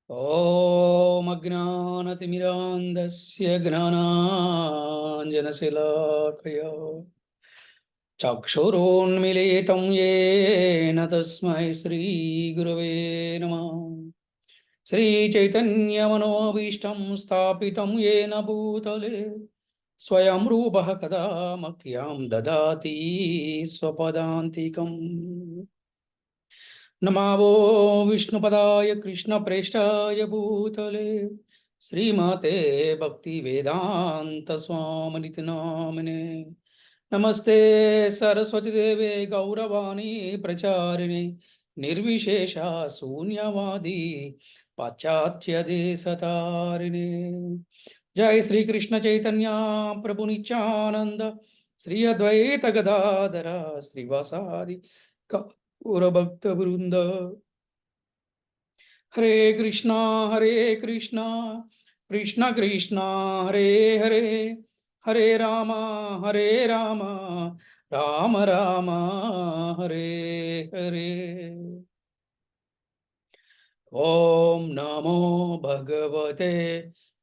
ॐ अज्ञानतिमिरान्धस्य ज्ञानाञ्जनशलाकया चक्षुरोन्मीलितं येन तस्मै श्रीगुरवे नमः। श्रीचैतन्यमनोभीष्टं स्थापितं येन भूतले स्वयं रूपः कदा मह्यं ददाति स्वपदान्तिकम्। नमो विष्णुपदाय कृष्णप्रेष्ठाय भूतले श्रीमते भक्तिवेदांत स्वामिनिति नामिने। नमस्ते सरस्वती देवे गौरवाणी प्रचारिणे निर्विशेष शून्यवादी पाश्चात्य देशतारिणे। जय श्री कृष्ण चैतन्य प्रभु नित्यानंद श्री अद्वैत गदाधर श्रीवासादि गौरभक्त वृंद। हरे कृष्णा कृष्णा कृष्ण हरे हरे हरे राम राम राम हरे हरे। ओम नमो भगवते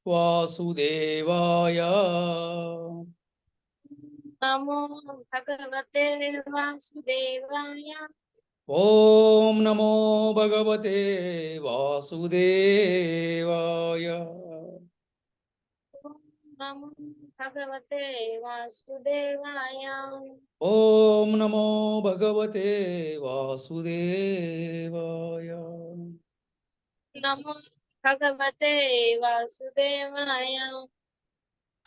वासुदेवाय। नमो भगवते वासुदेवाय। ओम नमो भगवते वासुदेवाय। नमो भगवते वासुदेवाय। ओम नमो भगवते वासुदेवाय। नमो भगवते वासुदेवाय।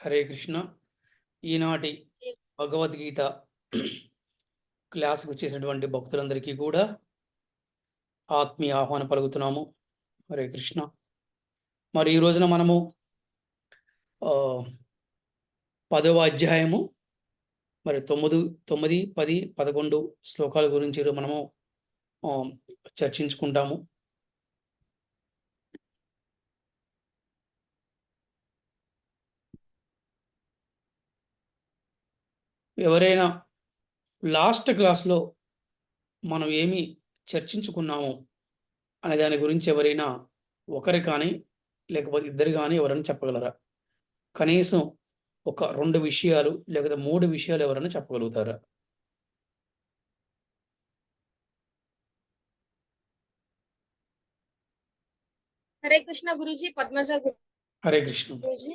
हरे कृष्ण। ఈనాటి భగవద్గీత క్లాస్కి వచ్చేసినటువంటి భక్తులందరికీ కూడా ఆత్మీయ ఆహ్వానం పలుకుతున్నాము. హరే కృష్ణ. మరి ఈ రోజున మనము 10వ అధ్యాయము మరి 9, 10, 11 శ్లోకాల గురించి మనము చర్చించుకుంటాము. ఎవరైనా లాస్ట్ క్లాస్లో మనం ఏమి చర్చించుకున్నాము అనే దాని గురించి ఎవరైనా ఒకరు కానీ లేకపోతే ఇద్దరు కానీ ఎవరైనా చెప్పగలరా? కనీసం ఒక 2 విషయాలు లేకపోతే 3 విషయాలు ఎవరైనా చెప్పగలుగుతారా? హరే కృష్ణ గురుజీ. పద్మజ హరే కృష్ణ. గురుజీ.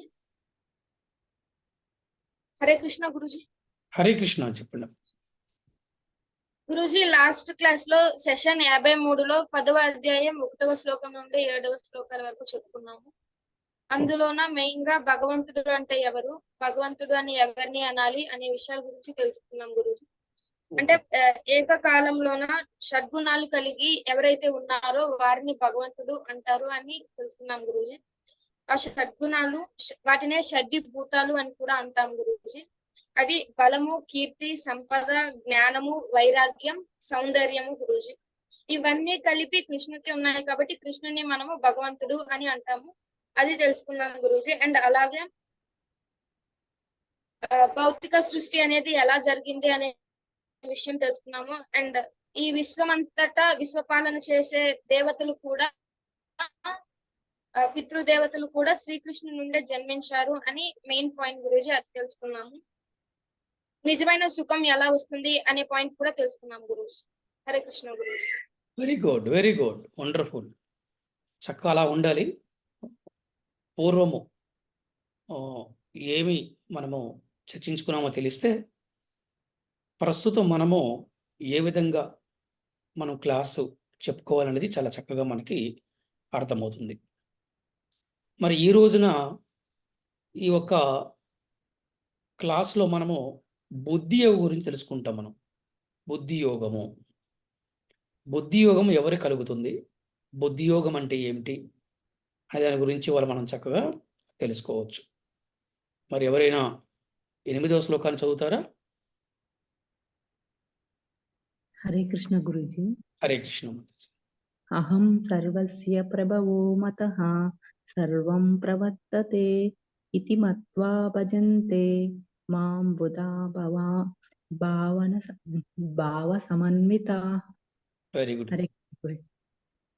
హరే కృష్ణ గురుజీ. హరే కృష్ణ చెప్పండి. గురుజీ, లాస్ట్ క్లాస్ లో సెషన్ 53లో 10వ అధ్యాయం 1వ శ్లోకం నుండి 7వ శ్లోకాల వరకు చెప్పుకున్నాము. అందులోన మెయిన్ గా భగవంతుడు అంటే ఎవరు, భగవంతుడు అని ఎవరిని అనాలి అనే విషయాల గురించి తెలుసుకున్నాం గురుజీ. అంటే ఏకకాలంలోన షడ్గుణాలు కలిగి ఎవరైతే ఉన్నారో వారిని భగవంతుడు అంటారు అని తెలుసుకున్నాం గురుజీ. ఆ షడ్గుణాలు వాటినే షడ్భూతాలు అని కూడా అంటాం గురుజీ. అవి బలము, కీర్తి, సంపద, జ్ఞానము, వైరాగ్యం, సౌందర్యము గురుజీ. ఇవన్నీ కలిపి కృష్ణుడికి ఉన్నాయి కాబట్టి కృష్ణుని మనము భగవంతుడు అని అంటాము. అది తెలుసుకున్నాం గురుజీ. అండ్ అలాగే భౌతిక సృష్టి అనేది ఎలా జరిగింది అనే విషయం తెలుసుకున్నాము. అండ్ ఈ విశ్వమంతటా విశ్వపాలన చేసే దేవతలు కూడా పితృదేవతలు కూడా శ్రీకృష్ణుని నుండే జన్మించారు అని మెయిన్ పాయింట్ గురించి అది తెలుసుకున్నాము. నిజమైన సుఖం ఎలా వస్తుంది అనే పాయింట్ కూడా తెలుసుకున్నాం గురుజీ. హరే Krishna Guruji. Very good, very good, wonderful. చక్కగా అలా ఉండాలి. పూర్వము ఏమి మనము చర్చించుకున్నామో తెలిస్తే ప్రస్తుతం మనము ఏ విధంగా మనం క్లాసు చెప్పుకోవాలనేది చాలా చక్కగా మనకి అర్థమవుతుంది. మరి ఈ రోజున ఈ ఒక్క క్లాసులో మనము బుద్ధి యోగం గురించి తెలుసుకుంటాం. మనం బుద్ధి యోగం ఎవరు కలుగుతుంది, బుద్ధి యోగం అంటే ఏమిటి అనే దాని గురించి మనం చక్కగా తెలుసుకోవచ్చు. మరి ఎవరైనా 8వ శ్లోకాన్ని చదువుతారా? హరే కృష్ణ గురుజీ. హరే కృష్ణ. అహం సర్వస్య ప్రభవో మతః సర్వం ప్రవర్తతే ఇతి మత్వా భజంతే మాం బుధా భావ సమన్వితాః. Very good. హరే గురుజీ.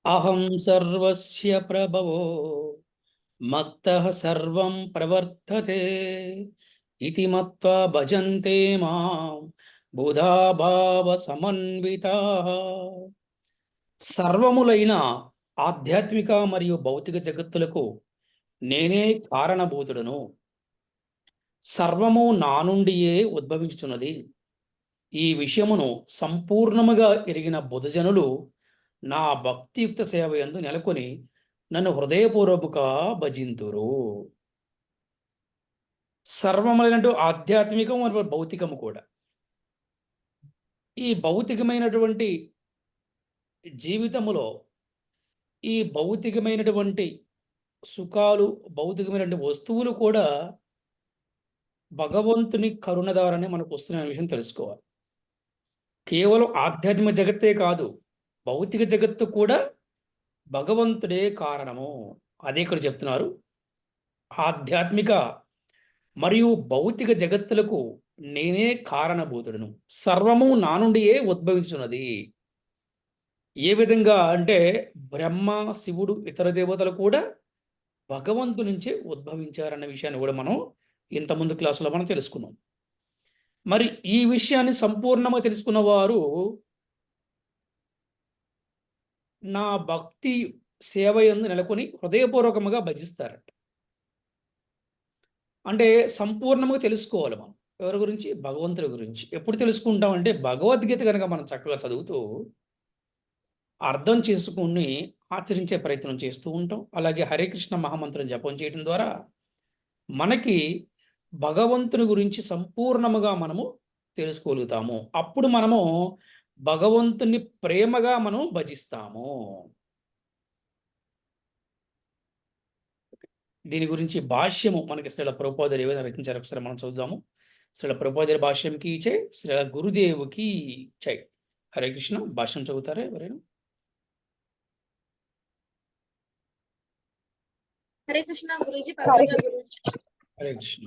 అహం సర్వస్య ప్రభవో మత్తః సర్వం ప్రవర్తతే ఇతి మత్వా భజంతే మాం బుధా భావ సమన్వితాః. సర్వములైన ఆధ్యాత్మిక మరియు భౌతిక జగత్తులకు నేనే కారణభూతుడను. సర్వము నా నుండియే ఉద్భవించుచున్నది. ఈ విషయమును సంపూర్ణముగా ఎరిగిన బుధజనులు నా భక్తియుక్త సేవ యందు నెలకొని నన్ను హృదయపూర్వక భజింతురు. సర్వములైనటు ఆధ్యాత్మికము మరియు భౌతికము కూడా. ఈ భౌతికమైనటువంటి జీవితములో ఈ భౌతికమైనటువంటి సుఖాలు, భౌతికమైనటువంటి వస్తువులు కూడా భగవంతుని కరుణ ద్వారానే మనకు వస్తున్న విషయం తెలుసుకోవాలి. కేవలం ఆధ్యాత్మిక జగత్తే కాదు, భౌతిక జగత్తు కూడా భగవంతుడే కారణము. అదే ఇక్కడ చెప్తున్నారు. ఆధ్యాత్మిక మరియు భౌతిక జగత్తులకు నేనే కారణభూతుడను. సర్వము నా నుండియే ఉద్భవించున్నది. ఏ విధంగా అంటే బ్రహ్మ, శివుడు, ఇతర దేవతలు కూడా భగవంతు నుంచే ఉద్భవించారన్న విషయాన్ని కూడా మనం ఇంతకుముందు క్లాసులో మనం తెలుసుకున్నాం. మరి ఈ విషయాన్ని సంపూర్ణంగా తెలుసుకున్న వారు నా భక్తి సేవ యందు నెలకొని హృదయపూర్వకముగా భజిస్తారట. అంటే సంపూర్ణంగా తెలుసుకోవాలి మనం. ఎవరి గురించి? భగవంతుడి గురించి. ఎప్పుడు తెలుసుకుంటామంటే భగవద్గీత కనుక మనం చక్కగా చదువుతూ అర్థం చేసుకుని ఆచరించే ప్రయత్నం చేస్తూ ఉంటాం. అలాగే హరే కృష్ణ మహామంత్రం జపం చేయడం ద్వారా మనకి భగవంతుని గురించి సంపూర్ణముగా మనము తెలుసుకోగలుగుతాము. అప్పుడు మనము భగవంతుని ప్రేమగా మనం భజిస్తాము. దీని గురించి భాష్యము మనకి శ్రీల ప్రభుపాదులు ఏ విధంగా రచించారు ఒకసారి మనం చూద్దాము. శ్రీల ప్రభుపాదుల భాష్యంకి జై, శ్రీల గురుదేవుకి జై. హరే కృష్ణ. భాష్యం చదువుతారా ఎవరైనా? హరే కృష్ణ గురూజీ. హరే పవిత్ర గురూజీ. హరే కృష్ణ.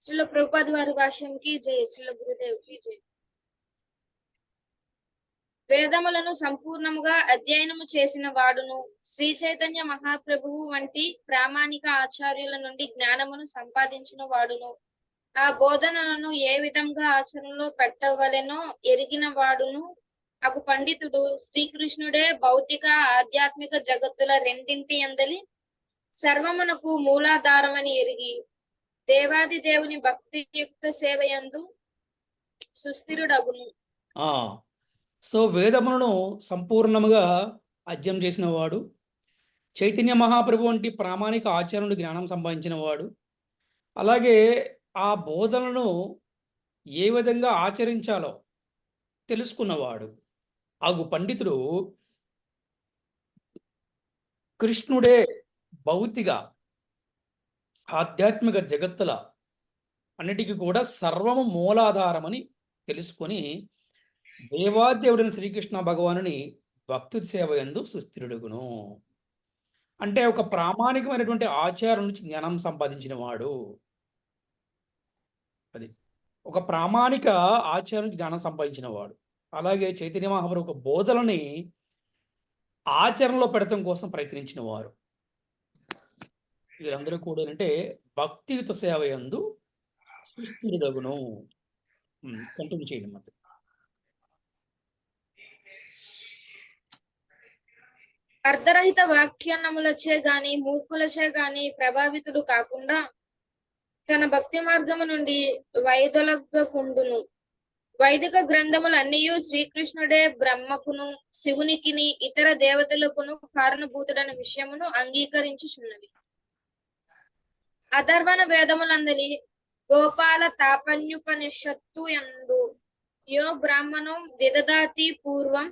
శ్రీల ప్రభుపాద వారి భాష్యంకి జై, శ్రీల గురుదేవుకి జై. వేదములను సంపూర్ణముగా అధ్యయనము చేసిన వాడును శ్రీ చైతన్య మహాప్రభువు వంటి ప్రామాణిక ఆచార్యుల నుండి జ్ఞానమును సంపాదించిన వాడును ఆ బోధనలను ఏ విధంగా ఆచరణలో పెట్టవలెనో ఎరిగిన వాడును అగు పండితుడు శ్రీకృష్ణుడే భౌతిక ఆధ్యాత్మిక జగత్తుల రెండింటి అందలి సర్వమునకు మూలాధారమని ఎరిగి దేవాది దేవుని భక్తియుక్త సేవయందు సుస్థిరుడగును. సో వేదములను సంపూర్ణముగా అధ్యయనం చేసిన వాడు, చైతన్య మహాప్రభు వంటి ప్రామాణిక ఆచార్యుడు జ్ఞానం సంపాదించిన వాడు, అలాగే ఆ బోధనలను ఏ విధంగా ఆచరించాలో తెలుసుకున్నవాడు అగు పండితుడు కృష్ణుడే భౌతిక ఆధ్యాత్మిక జగత్తుల అన్నిటికీ కూడా సర్వము మూలాధారమని తెలుసుకొని దేవాదేవుడైన శ్రీకృష్ణ భగవానుని భక్తి సేవ యందు సుస్థిరుడుగును. అంటే ఒక ప్రామాణికమైనటువంటి ఆచారం నుంచి జ్ఞానం సంపాదించిన వాడు. అది ఒక ప్రామాణిక ఆచారం నుంచి జ్ఞానం సంపాదించిన వాడు. అలాగే చైతన్య మహాప్రభు ఒక బోధనని ఆచరణలో పెడతం కోసం ప్రయత్నించిన వారు. వీరందరూ కూడా అంటే భక్తియుత సేవ యందు సుస్థిరుడగును. కంటిన్యూ చేయండి మరి. అర్ధరహిత వ్యాఖ్యానములచే గాని మూర్ఖులచే గాని ప్రభావితుడు కాకుండా తన భక్తి మార్గము నుండి వైదొలగకుండును. వైదిక గ్రంథములన్నీయు శ్రీకృష్ణుడే బ్రహ్మకును శివునికిని ఇతర దేవతలకును కారణభూతుడైన విషయమును అంగీకరించుచున్నవి. అధర్వణ వేదములందలి గోపాల తాపన్యుపనిషత్తు యందు యో బ్రాహ్మణం విదదాతి పూర్వం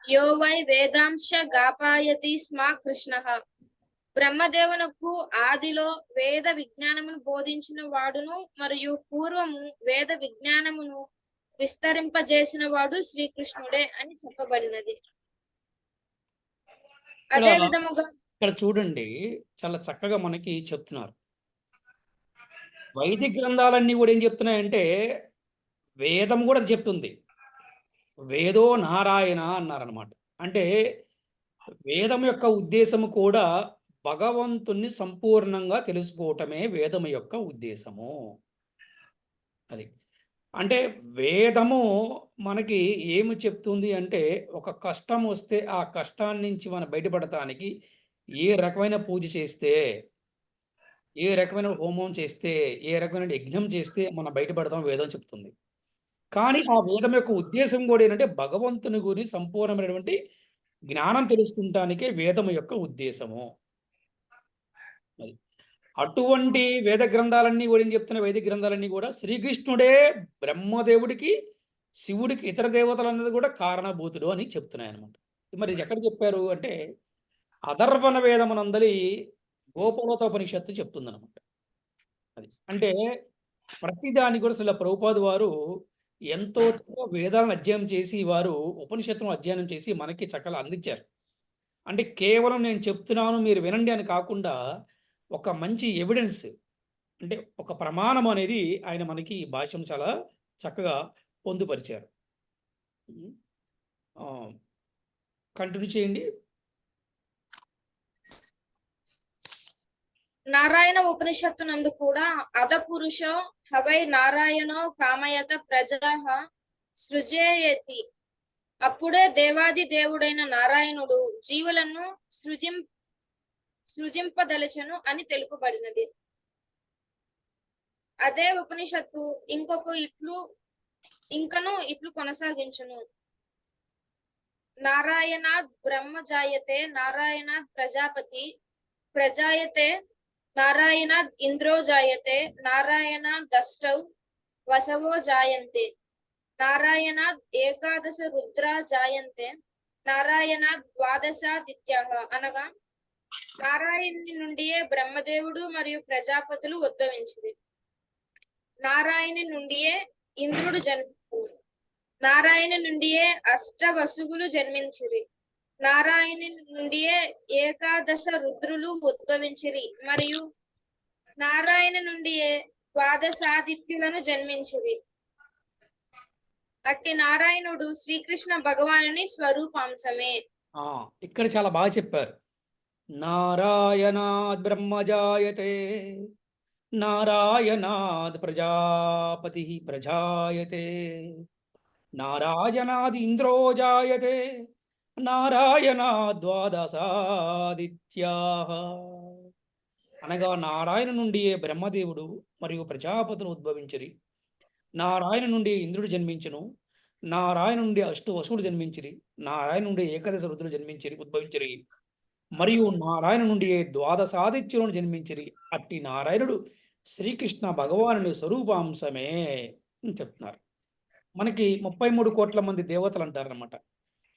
యో వై వేదాంశ గాపాయతి స్మ కృష్ణ. బ్రహ్మదేవునకు ఆదిలో వేద విజ్ఞానమును బోధించిన వాడును మరియు పూర్వము వేద విజ్ఞానమును విస్తరింపజేసిన వాడు శ్రీకృష్ణుడే అని చెప్పబడినది. అదే విధముగా ఇక్కడ చూడండి, చాలా చక్కగా మనకి చెప్తున్నారు. వైదిక గ్రంథాలన్నీ కూడా ఏం చెప్తున్నాయంటే వేదం కూడా చెప్తుంది, వేదో నారాయణ అన్నారనమాట. అంటే వేదం యొక్క ఉద్దేశము కూడా భగవంతుణ్ణి సంపూర్ణంగా తెలుసుకోవటమే వేదం యొక్క ఉద్దేశము. అది. అంటే వేదము మనకి ఏమి చెప్తుంది అంటే, ఒక కష్టం వస్తే ఆ కష్టాన్ని నుంచి మనం బయటపడటానికి ఏ రకమైన పూజ చేస్తే, ఏ రకమైన హోమం చేస్తే, ఏ రకమైన యజ్ఞం చేస్తే మనం బయటపడతాం వేదం చెప్తుంది. కానీ ఆ వేదం యొక్క ఉద్దేశం కూడా ఏంటంటే భగవంతుని గురించి సంపూర్ణమైనటువంటి జ్ఞానం తెలుసుకుంటానికే వేదం యొక్క ఉద్దేశము. అది. అటువంటి వేద గ్రంథాలన్నీ కూడా ఏం చెప్తున్న వైదిక గ్రంథాలన్నీ కూడా శ్రీకృష్ణుడే బ్రహ్మదేవుడికి, శివుడికి ఇతర దేవతలన్నది కూడా కారణభూతుడు అని చెప్తున్నాయన్నమాట. మరి ఇది ఎక్కడ చెప్పారు అంటే అథర్వణ వేదమునందలి గోపలోతోపనిషత్తు చెప్తుందన్నమాట. అది. అంటే ప్రతిదానికి కూడా అసలు ప్రభుపాదు వారు ఎంతో వేదాలను అధ్యయనం చేసి వారు ఉపనిషత్తులను అధ్యయనం చేసి మనకి చక్కగా అందించారు. అంటే కేవలం నేను చెప్తున్నాను మీరు వినండి అని కాకుండా ఒక మంచి ఎవిడెన్స్ అంటే ఒక ప్రమాణం అనేది ఆయన మనకి ఈ భాషను చాలా చక్కగా పొందుపరిచారు. కంటిన్యూ చేయండి. నారాయణ ఉపనిషత్తునందు కూడా అధపురుష హవై నారాయణో కామయత ప్రజాః సృజేయతి. అప్పుడే దేవాది దేవుడైన నారాయణుడు జీవులను సృజింపదలచెను అని తెలుపబడినది. అదే ఉపనిషత్తు ఇంకను ఇట్లు కొనసాగించును. నారాయణాద్ బ్రహ్మ జాయతే, నారాయణాద్ ప్రజాయతే, నారాయణాద్ ఇంద్రో జాయతే, నారాయణాద్ దష్టౌ వసవో జాయంతే, నారాయణాద్ ఏకాదశ రుద్రా జాయంతే, నారాయణాద్ ద్వాదశాదిత్యాః. అనగా నారాయణుని నుండియే బ్రహ్మదేవుడు మరియు ప్రజాపతులు ఉద్భవించింది. నారాయణి నుండియే ఇంద్రుడు జన్మించింది. నారాయణ నుండియే అష్టవసువులు జన్మించిరి. నారాయణి నుండియే ఏకాదశ రుద్రులు ఉద్భవించిరి మరియు నారాయణ నుండియే ద్వాదశాదిత్యులను జన్మించిరి. అట్టి నారాయణుడు శ్రీకృష్ణ భగవానుని స్వరూపాంశమే. ఇక్కడ చాలా బాగా చెప్పారు. నారాయణాద్ బ్రహ్మ జాయతే, నారాయణాద్ ప్రజాపతి ప్రజాయతే, నారాయణాద్ ఇంద్రో జాయతే, నారాయణాద్ ద్వాదశాదిత్యాః. అనగా నారాయణ నుండి బ్రహ్మదేవుడు మరియు ప్రజాపతులు ఉద్భవించిరి. నారాయణ నుండి ఇంద్రుడు జన్మించును. నారాయణ నుండి అష్టు వసువులు జన్మించిరి. నారాయణ నుండి ఏకాదశ రుద్రులు ఉద్భవించిరి మరియు నారాయణ నుండి ద్వాదశాదిత్యులను జన్మించిరి. అట్టి నారాయణుడు శ్రీకృష్ణ భగవానుని స్వరూపాంశమే అని చెప్తున్నారు. మనకి 33 కోట్ల మంది దేవతలు అంటారనమాట.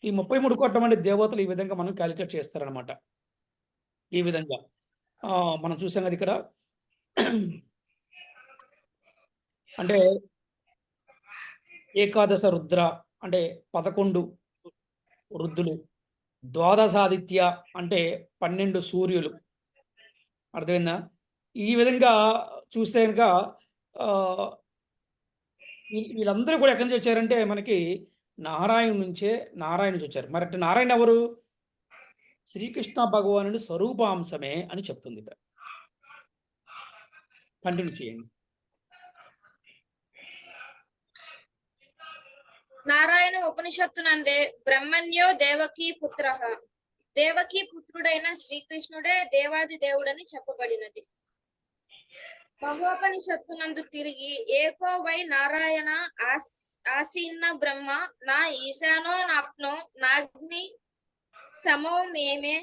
ఈ 33 కోట్ల మంది దేవతలు ఈ విధంగా మనం క్యాలిక్యులేట్ చేస్తారనమాట. ఈ విధంగా మనం చూసాం కదా ఇక్కడ. అంటే ఏకాదశ రుద్ర అంటే 11 రుద్రులు, ద్వాదశాదిత్య అంటే 12 సూర్యులు. అర్థమైందా? ఈ విధంగా చూస్తే కనుక వీళ్ళందరూ కూడా ఎక్కడి నుంచి వచ్చారంటే మనకి నారాయణ నుంచి వచ్చారు. మరి అంటే నారాయణ ఎవరు? శ్రీకృష్ణ భగవానుడి స్వరూపాంశమే అని చెప్తుంది ఇక్కడ. కంటిన్యూ చేయండి. నారాయణ ఉపనిషత్తునందే బ్రహ్మణ్యో దేవకీ పుత్రః. దేవకీ పుత్రుడైన శ్రీకృష్ణుడే దేవాది దేవుడని చెప్పబడినది. మహోపనిషత్తునందు తిరిగి ఏకో వై నారాయణ ఆసీన్న బ్రహ్మ నా ఈశానో నాప్నో నాగ్ని సమో నేమే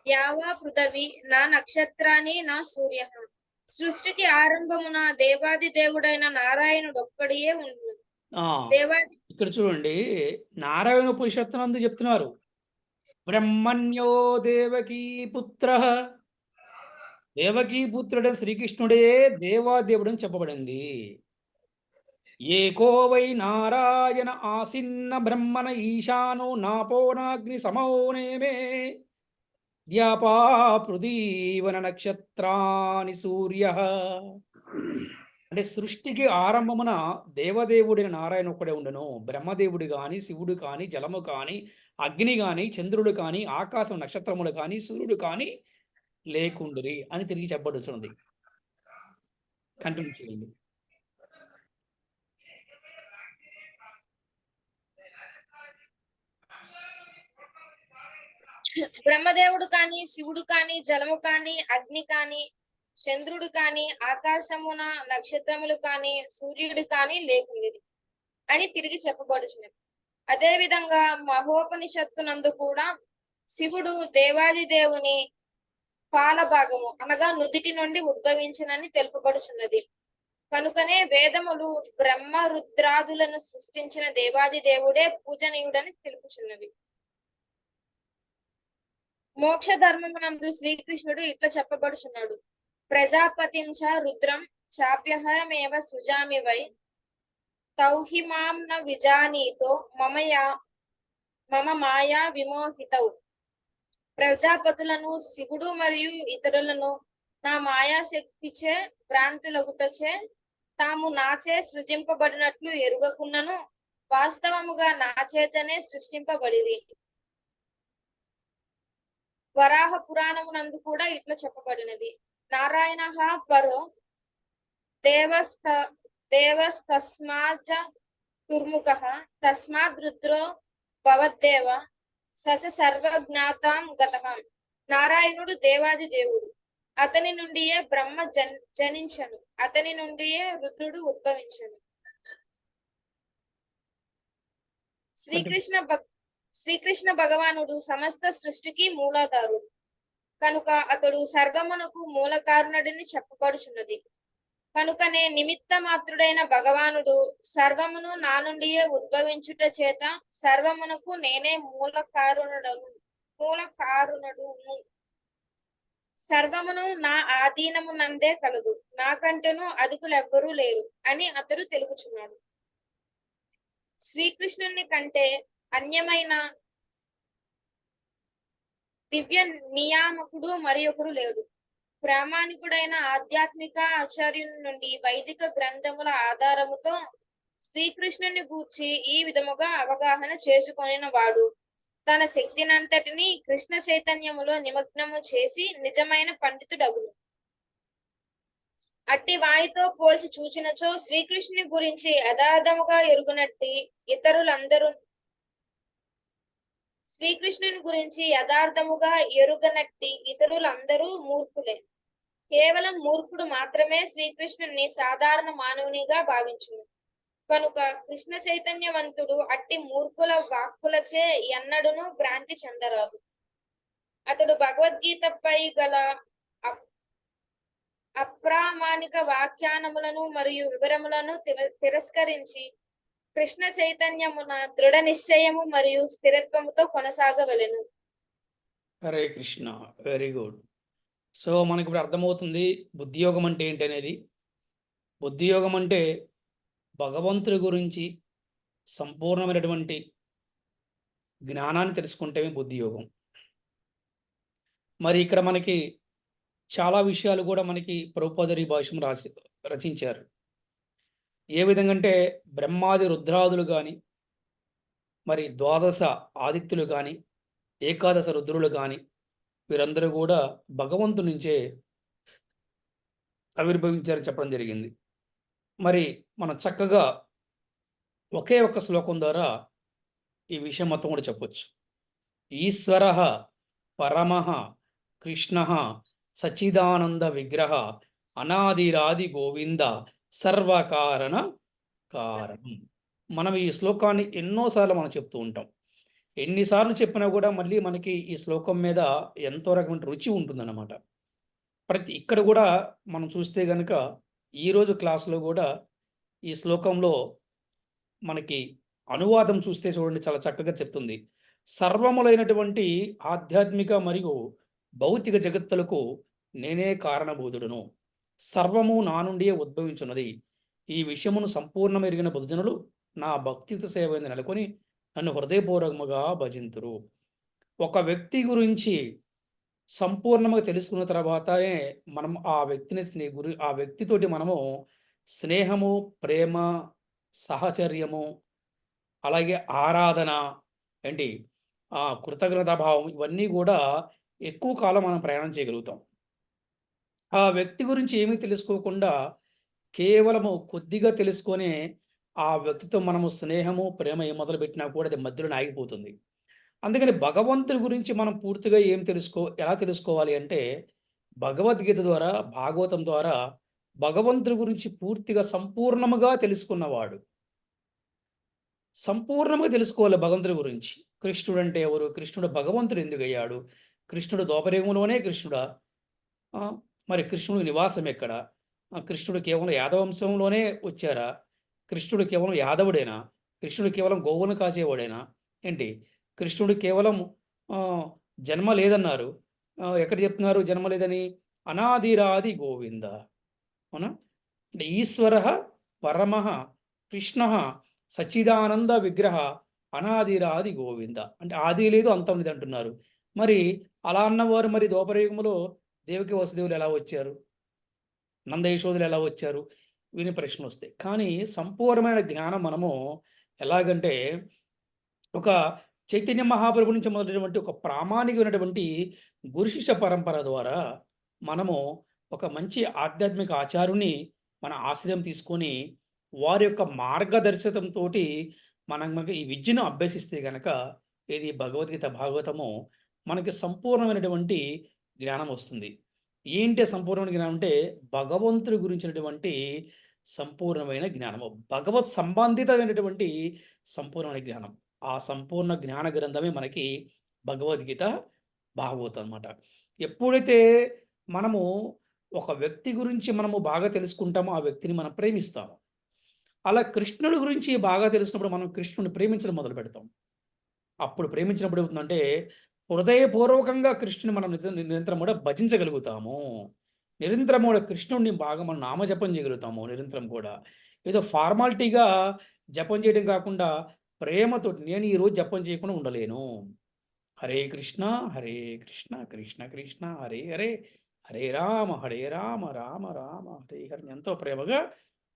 ద్యావా పృథివీ నా నక్షత్రాన్ని నా సూర్య. సృష్టికి ఆరంభమున దేవాది దేవుడైన నారాయణుడు ఒక్కడియే ఉండు. ఇక్కడ చూడండి, నారాయణ ఉపనిషత్తునందు చెప్తున్నారు బ్రహ్మణ్యో దేవకీ పుత్ర. దేవకీ పుత్రుడే శ్రీకృష్ణుడే దేవాదేవుడు అని చెప్పబడింది. ఏకో వై నారాయణ ఆసిన్న బ్రహ్మణ ఈశానో నాపోనాగ్ని సమోనేమే ద్యాపా పృథీవన నక్షత్రాని సూర్య. అంటే సృష్టికి ఆరంభమున దేవదేవుడైన నారాయణ ఒక్కడే ఉండెను. బ్రహ్మదేవుడు గాని, శివుడు కానీ, జలము కానీ, అగ్ని గాని, చంద్రుడు కానీ, ఆకాశం నక్షత్రములు కానీ, సూర్యుడు కానీ లేకుండిరి అని తిరిగి చెప్పబడుచున్నది. కంటిన్యూ చేయండి. బ్రహ్మదేవుడు కానీ, శివుడు కానీ, జలము కానీ, అగ్ని కానీ, చంద్రుడు కానీ, ఆకాశమున నక్షత్రములు కానీ, సూర్యుడు కానీ లేకుండేది అని తిరిగి చెప్పబడుచున్నది. అదే విధంగా మహోపనిషత్తునందు కూడా శివుడు దేవాది దేవుని పాల భాగము అనగా నుదిటి నుండి ఉద్భవించినని తెలుపబడుచున్నది. కనుకనే వేదములు బ్రహ్మ రుద్రాదులను సృష్టించిన దేవాది దేవుడే పూజనీయుడని తెలుపుచున్నవి. మోక్ష ధర్మమునందు శ్రీకృష్ణుడు ఇట్లా చెప్పబడుచున్నాడు. ప్రజాపతిం చ రుద్రం చాప్యహమేవ సృజామి వై తౌహి మాం న విజానీతో మమ మాయా విమోహితౌ. ప్రజాపతులను శివుడు మరియు ఇతరులను నా మాయాశక్తిచే భ్రాంతులగుటచే తాము నాచే సృజింపబడినట్లు ఎరుగకున్నను వాస్తవముగా నా చేతనే సృష్టింపబడిరి. వరాహ పురాణమునందు కూడా ఇట్లా చెప్పబడినది. నారాయణ పరో దేవస్తస్మాజ దుర్ముఖ తస్మాద్ రుద్రో భవద్దేవ సచ సర్వజ్ఞాతాం గతః. నారాయణుడు దేవాది దేవుడు, అతని నుండియే బ్రహ్మ జనించను, అతని నుండియే రుద్రుడు ఉద్భవించను. శ్రీకృష్ణ భగవానుడు సమస్త సృష్టికి మూలాధారుడు కనుక అతడు సర్వమునకు మూల కారణుడని చెప్పబడుచున్నది. కనుకనే నిమిత్త మాత్రుడైన భగవానుడు సర్వమును నా నుండియే ఉద్భవించుట చేత సర్వమునకు నేనే మూల కారణుడును. సర్వమును నా ఆధీనమునందే కలదు, నాకంటేను అధికులెవ్వరూ లేరు అని అతడు తెలుపుచున్నాడు. శ్రీకృష్ణుని కంటే అన్యమైన దివ్య నియామకుడు మరి ఒకడు లేడు. ప్రామాణికుడైన ఆధ్యాత్మిక ఆచార్యుని నుండి వైదిక గ్రంథముల ఆధారముతో శ్రీకృష్ణుని గూర్చి ఈ విధముగా అవగాహన చేసుకొనిన వాడు తన శక్తినంతటిని కృష్ణ చైతన్యములో నిమగ్నము చేసి నిజమైన పండితుడగును. అట్టి వారితో పోల్చి చూచినచో శ్రీకృష్ణుని గురించి యథార్థముగా ఎరుగునట్టి ఇతరులందరూ మూర్ఖులే. కేవలం మూర్ఖుడు మాత్రమే శ్రీకృష్ణుని సాధారణ మానవునిగా భావించును. కనుక కృష్ణ చైతన్యవంతుడు అట్టి మూర్ఖుల వాక్కులచే ఎన్నడూను భ్రాంతి చెందరాదు. అతడు భగవద్గీతపై గల అప్రామాణిక వ్యాఖ్యానములను మరియు వివరములను తిరస్కరించి కృష్ణ చైతన్యమున దృఢ నిశ్చయము మరియు స్థిరత్వముతో కొనసాగవలెను. హరే కృష్ణ. Very good. సో మనకి ఇప్పుడు అర్థమవుతుంది బుద్ధియోగం అంటే ఏంటి అనేది. బుద్ధియోగం అంటే భగవంతుడి గురించి సంపూర్ణమైనటువంటి జ్ఞానాన్ని తెలుసుకుంటేనే బుద్ధియోగం. మరి ఇక్కడ మనకి చాలా విషయాలు కూడా మనకి ప్రభుపాదులు ఈ భాష్యం రచించారు. ఏ విధంగా అంటే బ్రహ్మాది రుద్రాదులు కానీ, మరి ద్వాదశ ఆదిత్యులు కానీ, ఏకాదశ రుద్రులు కానీ వీరందరూ కూడా భగవంతు నుంచే ఆవిర్భవించారని చెప్పడం జరిగింది. మరి మనం చక్కగా ఒకే ఒక్క శ్లోకం ద్వారా ఈ విషయం మొత్తం కూడా చెప్పొచ్చు. ఈశ్వర పరమ కృష్ణ సచ్చిదానంద విగ్రహ అనాదిరాది గోవింద సర్వకారణ కారణం. మనం ఈ శ్లోకాన్ని ఎన్నోసార్లు మనం చెప్తూ ఉంటాం. ఎన్నిసార్లు చెప్పినా కూడా మళ్ళీ మనకి ఈ శ్లోకం మీద ఎంతో రకమైన రుచి ఉంటుందన్నమాట. ఇక్కడ కూడా మనం చూస్తే కనుక ఈరోజు క్లాసులో కూడా ఈ శ్లోకంలో మనకి అనువాదం చూస్తే చూడండి చాలా చక్కగా చెప్తుంది. సర్వములైనటువంటి ఆధ్యాత్మిక మరియు భౌతిక జగత్తులకు నేనే కారణభూతుడును, సర్వము నా నుండియే ఉద్భవించున్నది. ఈ విషయమును సంపూర్ణ ఎరిగిన బుద్ధజనులు నా భక్తియుత సేవ నెలకొని నన్ను హృదయపూర్వకముగా భజింతురు. ఒక వ్యక్తి గురించి సంపూర్ణంగా తెలుసుకున్న తర్వాతనే మనం ఆ వ్యక్తితోటి మనము స్నేహము, ప్రేమ, సహచర్యము, అలాగే ఆరాధన ఏంటి కృతజ్ఞతాభావం ఇవన్నీ కూడా ఎక్కువ కాలం మనం ప్రయాణం చేయగలుగుతాం. ఆ వ్యక్తి గురించి ఏమీ తెలుసుకోకుండా కేవలము కొద్దిగా తెలుసుకొనే ఆ వ్యక్తితో మనము స్నేహము, ప్రేమ ఏం మొదలుపెట్టినా కూడా అది మధ్యలోనే ఆగిపోతుంది. అందుకని భగవంతుని గురించి మనం పూర్తిగా ఎలా తెలుసుకోవాలి అంటే భగవద్గీత ద్వారా, భాగవతం ద్వారా భగవంతుని గురించి పూర్తిగా సంపూర్ణముగా తెలుసుకున్నవాడు. సంపూర్ణంగా తెలుసుకోవాలి భగవంతుడి గురించి. కృష్ణుడంటే ఎవరు? కృష్ణుడు భగవంతుడు ఎందుకయ్యాడు? కృష్ణుడు ద్వాపరయుగంలోనే కృష్ణుడా? ఆ! మరి కృష్ణుడి నివాసం ఎక్కడ? కృష్ణుడు కేవలం యాదవ వంశంలోనే వచ్చారా? కృష్ణుడు కేవలం యాదవుడేనా? కృష్ణుడు కేవలం గోవులను కాసేవాడేనా? ఏంటి? కృష్ణుడు కేవలం జన్మ లేదన్నారు. ఎక్కడ చెప్తున్నారు జన్మ లేదని? అనాదిరాది గోవింద. అవునా? అంటే ఈశ్వరః పరమః కృష్ణః సచ్చిదానంద విగ్రహ అనాదిరాది గోవింద. అంటే ఆది లేదు, అంతం లేదు అంటున్నారు. మరి అలా అన్నవారు మరి ద్వాపరయుగంలో దేవకి వసుదేవులు ఎలా వచ్చారు? నంద యశోదలు ఎలా వచ్చారు? విని ప్రశ్నలొస్తాయి. కానీ సంపూర్ణమైన జ్ఞానం మనము ఎలాగంటే ఒక చైతన్య మహాప్రభు నుంచి మొదలైనటువంటి ఒక ప్రామాణికమైనటువంటి గురు శిష్య పరంపర ద్వారా మనము ఒక మంచి ఆధ్యాత్మిక ఆచార్యుని మన ఆశ్రయం తీసుకొని వారి యొక్క మార్గదర్శకంతోటి మనకి ఈ విద్యను అభ్యసిస్తే గనక ఏది భగవద్గీత, భాగవతము మనకి సంపూర్ణమైనటువంటి జ్ఞానం వస్తుంది. ఏంటి సంపూర్ణమైన జ్ఞానం అంటే భగవంతుడి గురించినటువంటి సంపూర్ణమైన జ్ఞానము. భగవత్ సంబంధితమైనటువంటి సంపూర్ణమైన జ్ఞానం. ఆ సంపూర్ణ జ్ఞాన గ్రంథమే మనకి భగవద్గీత, భాగవతం అన్నమాట. ఎప్పుడైతే మనము ఒక వ్యక్తి గురించి మనము బాగా తెలుసుకుంటామో, ఆ వ్యక్తిని మనం ప్రేమిస్తాము. అలా కృష్ణుడి గురించి బాగా తెలిసినప్పుడు మనం కృష్ణుడిని ప్రేమించడం మొదలుపెడతాం. అప్పుడు ప్రేమించినప్పుడు ఏమవుతుందంటే, హృదయపూర్వకంగా కృష్ణుని మనం నిరంతరం కూడా భజించగలుగుతాము. నిరంతరం కూడా కృష్ణుడిని బాగా మనం నామజపం చేయగలుగుతాము నిరంతరం కూడా. ఏదో ఫార్మాలిటీగా జపం చేయడం కాకుండా ప్రేమతోటి నేను ఈరోజు జపం చేయకుండా ఉండలేను. హరే కృష్ణ, హరే కృష్ణ, కృష్ణ కృష్ణ హరే హరే, హరే రామ, రామ రామ హరే హరి ఎంతో ప్రేమగా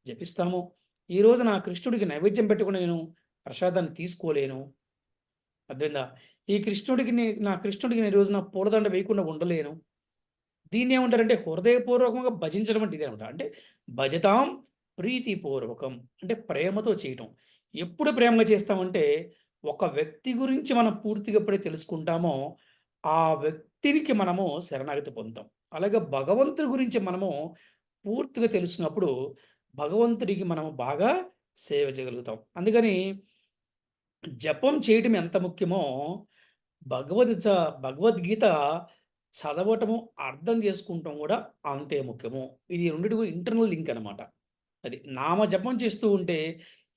జపిస్తాము. ఈరోజు నా కృష్ణుడికి నైవేద్యం పెట్టకుండా నేను ప్రసాదాన్ని తీసుకోలేను. అర్థమైందా? నా కృష్ణుడికి నేను ఈ రోజున పూలదండ వేయకుండా ఉండలేను. దీన్ని ఏమంటారంటే హృదయపూర్వకంగా భజించడం అంటే ఇదే అనమాట. అంటే భజతాం ప్రీతిపూర్వకం అంటే ప్రేమతో చేయటం. ఎప్పుడు ప్రేమగా చేస్తామంటే ఒక వ్యక్తి గురించి మనం పూర్తిగా ఎప్పుడైతే తెలుసుకుంటామో ఆ వ్యక్తికి మనము శరణాగతి పొందుతాం. అలాగే భగవంతుడి గురించి మనము పూర్తిగా తెలిసినప్పుడు భగవంతుడికి మనము బాగా సేవ చేయగలుగుతాం. అందుకని జపం చేయటం ఎంత ముఖ్యమో భగవద్గీత చదవటము, అర్థం చేసుకుంటం కూడా అంతే ముఖ్యము. ఇది రెండిటి ఇంటర్నల్ లింక్ అనమాట. అది నామజపం చేస్తూ ఉంటే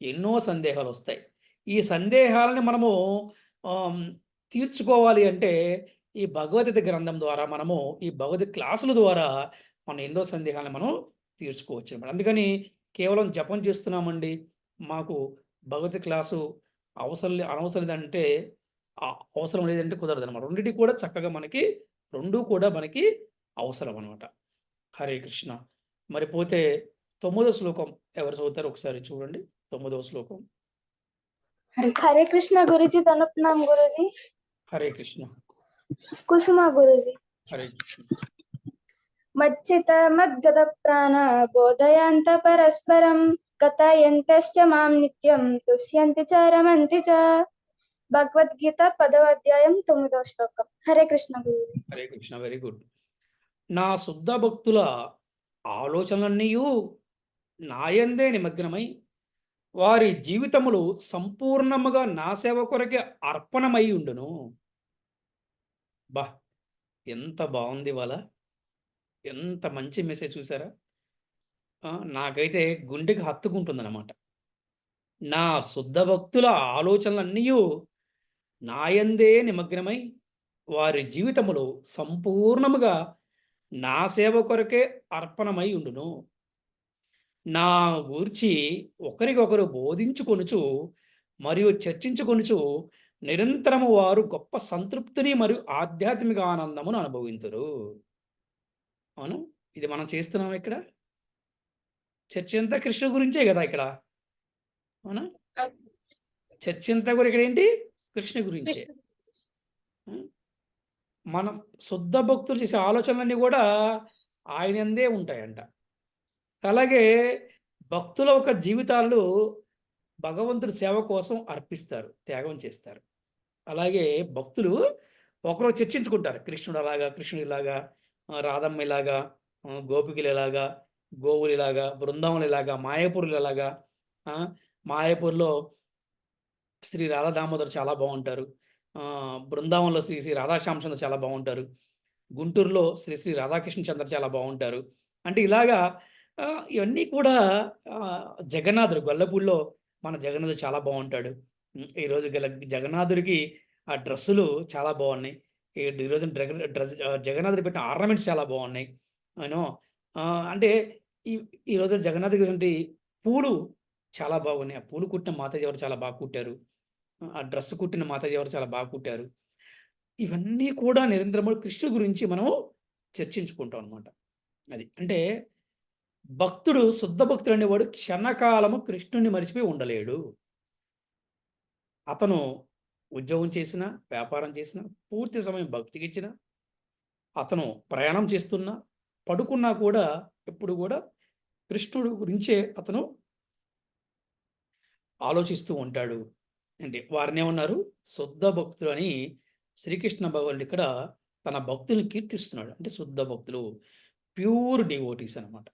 ఎన్నో సందేహాలొస్తాయి. ఈ సందేహాలని మనము తీర్చుకోవాలి అంటే ఈ భగవద్గీత గ్రంథం ద్వారా మనము ఈ భగవద్గీత క్లాసుల ద్వారా మన ఎన్నో సందేహాలను మనం తీర్చుకోవచ్చనమాట. అందుకని కేవలం జపం చేస్తున్నామండి, మాకు భగవద్గీత క్లాసు అనవసరం లేదంటే అవసరం లేదంటే కుదరదనమాట. రెండిటికి కూడా చక్కగా మనకి 2 కూడా మనకి అవసరం అనమాట. హరే కృష్ణ. మరి పోతే 9వ శ్లోకం ఎవరు చదువుతారో ఒకసారి చూడండి. 9వ శ్లోకం. హరే కృష్ణ గురుజీ, తనుపునాం గురుజీ. హరే కృష్ణ. కుసుమ గురుజీ. హరే కృష్ణ. మచ్చిత మద్గత ప్రాణ బోధయంత పరస్పరం కథయంతశ్చ మాం నిత్యం తుష్యంతి చ రమంతి చ. భగవద్గీత 10వ అధ్యాయం 9వ శ్లోకం. హరే కృష్ణ గురుజీ. హరే కృష్ణ. Very good. నా శుద్ధ భక్తుల ఆలోచనలన్నీయు నాయందే నిమగ్నమై వారి జీవితములు సంపూర్ణముగా నా సేవ కొరకే అర్పణమై ఉండును. బా, ఎంత బాగుంది ఇవాళ, ఎంత మంచి మెసేజ్ చూసారా? నాకైతే గుండెకి హత్తుకుంటుందన్నమాట. నా శుద్ధ భక్తుల ఆలోచనలన్నీయు నాయందే నిమగ్నమై వారి జీవితములు సంపూర్ణముగా నా సేవ కొరకే అర్పణమై ఉండును. నా గూర్చి ఒకరికొకరు బోధించుకొనుచు మరియు చర్చించుకొనుచు నిరంతరము వారు గొప్ప సంతృప్తిని మరియు ఆధ్యాత్మిక ఆనందమును అనుభవింతురు. అవును, ఇది మనం చేస్తున్నాం ఇక్కడ. చర్చ అంతా కృష్ణ గురించే కదా ఇక్కడ, అవునా? అవును. చర్చ అంతా కూడా ఇక్కడ ఏంటి? కృష్ణ గురించే. కృష్ణ మనం శుద్ధ భక్తులు చేసే ఆలోచనలన్నీ కూడా ఆయనందే ఉంటాయంట. అలాగే భక్తుల యొక్క జీవితాలు భగవంతుడి సేవ కోసం అర్పిస్తారు, త్యాగం చేస్తారు. అలాగే భక్తులు ఒకరు చర్చించుకుంటారు, కృష్ణుడు అలాగా, కృష్ణుడు ఇలాగా, రాధమ్మ ఇలాగా, గోపికలు ఇలాగా, గోవులు ఇలాగా, బృందావనం ఇలాగా, మాయాపూర్లు ఇలాగా. మాయాపూర్లో శ్రీ రాధా దామోదర్ చాలా బాగుంటారు. బృందావనంలో శ్రీ శ్రీ రాధాశ్యామచంద్ర చాలా బాగుంటారు. గుంటూరులో శ్రీ శ్రీ రాధాకృష్ణ చంద్ర చాలా బాగుంటారు. అంటే ఇలాగా ఇవన్నీ కూడా జగన్నాథుడు గొల్లపూడిలో మన జగన్నాథుడు చాలా బాగుంటాడు. ఈరోజు జగన్నాథుడికి ఆ డ్రెస్సులు చాలా బాగున్నాయి. ఈరోజు జగన్నాథుడు పెట్టిన ఆర్నమెంట్స్ చాలా బాగున్నాయి. యూనో అంటే ఈరోజు జగన్నాథుడి పూలు చాలా బాగున్నాయి. ఆ పూలు కుట్టిన మాతాజీ ఎవరు చాలా బాగా కుట్టారు. ఆ డ్రెస్ కుట్టిన మాతాజీ ఎవరు చాలా బాగా కుట్టారు. ఇవన్నీ కూడా నిరంతరము కృష్ణుడి గురించి మనం చర్చించుకుంటాం అనమాట. అది అంటే భక్తుడు, శుద్ధ భక్తుడు అనేవాడు క్షణకాలము కృష్ణుని మరిచిపోయి ఉండలేడు. అతను ఉద్యోగం చేసినా, వ్యాపారం చేసినా, పూర్తి సమయం భక్తికి ఇచ్చినా, అతను ప్రయాణం చేస్తున్నా, పడుకున్నా కూడా ఎప్పుడు కూడా కృష్ణుడు గురించే అతను ఆలోచిస్తూ ఉంటాడు. అంటే వారిని ఏమన్నారు? శుద్ధ భక్తులు అని శ్రీకృష్ణ భగవానుడు ఇక్కడ తన భక్తుల్ని కీర్తిస్తున్నాడు. అంటే శుద్ధ భక్తులు, ప్యూర్ డివోటీస్ అనమాట.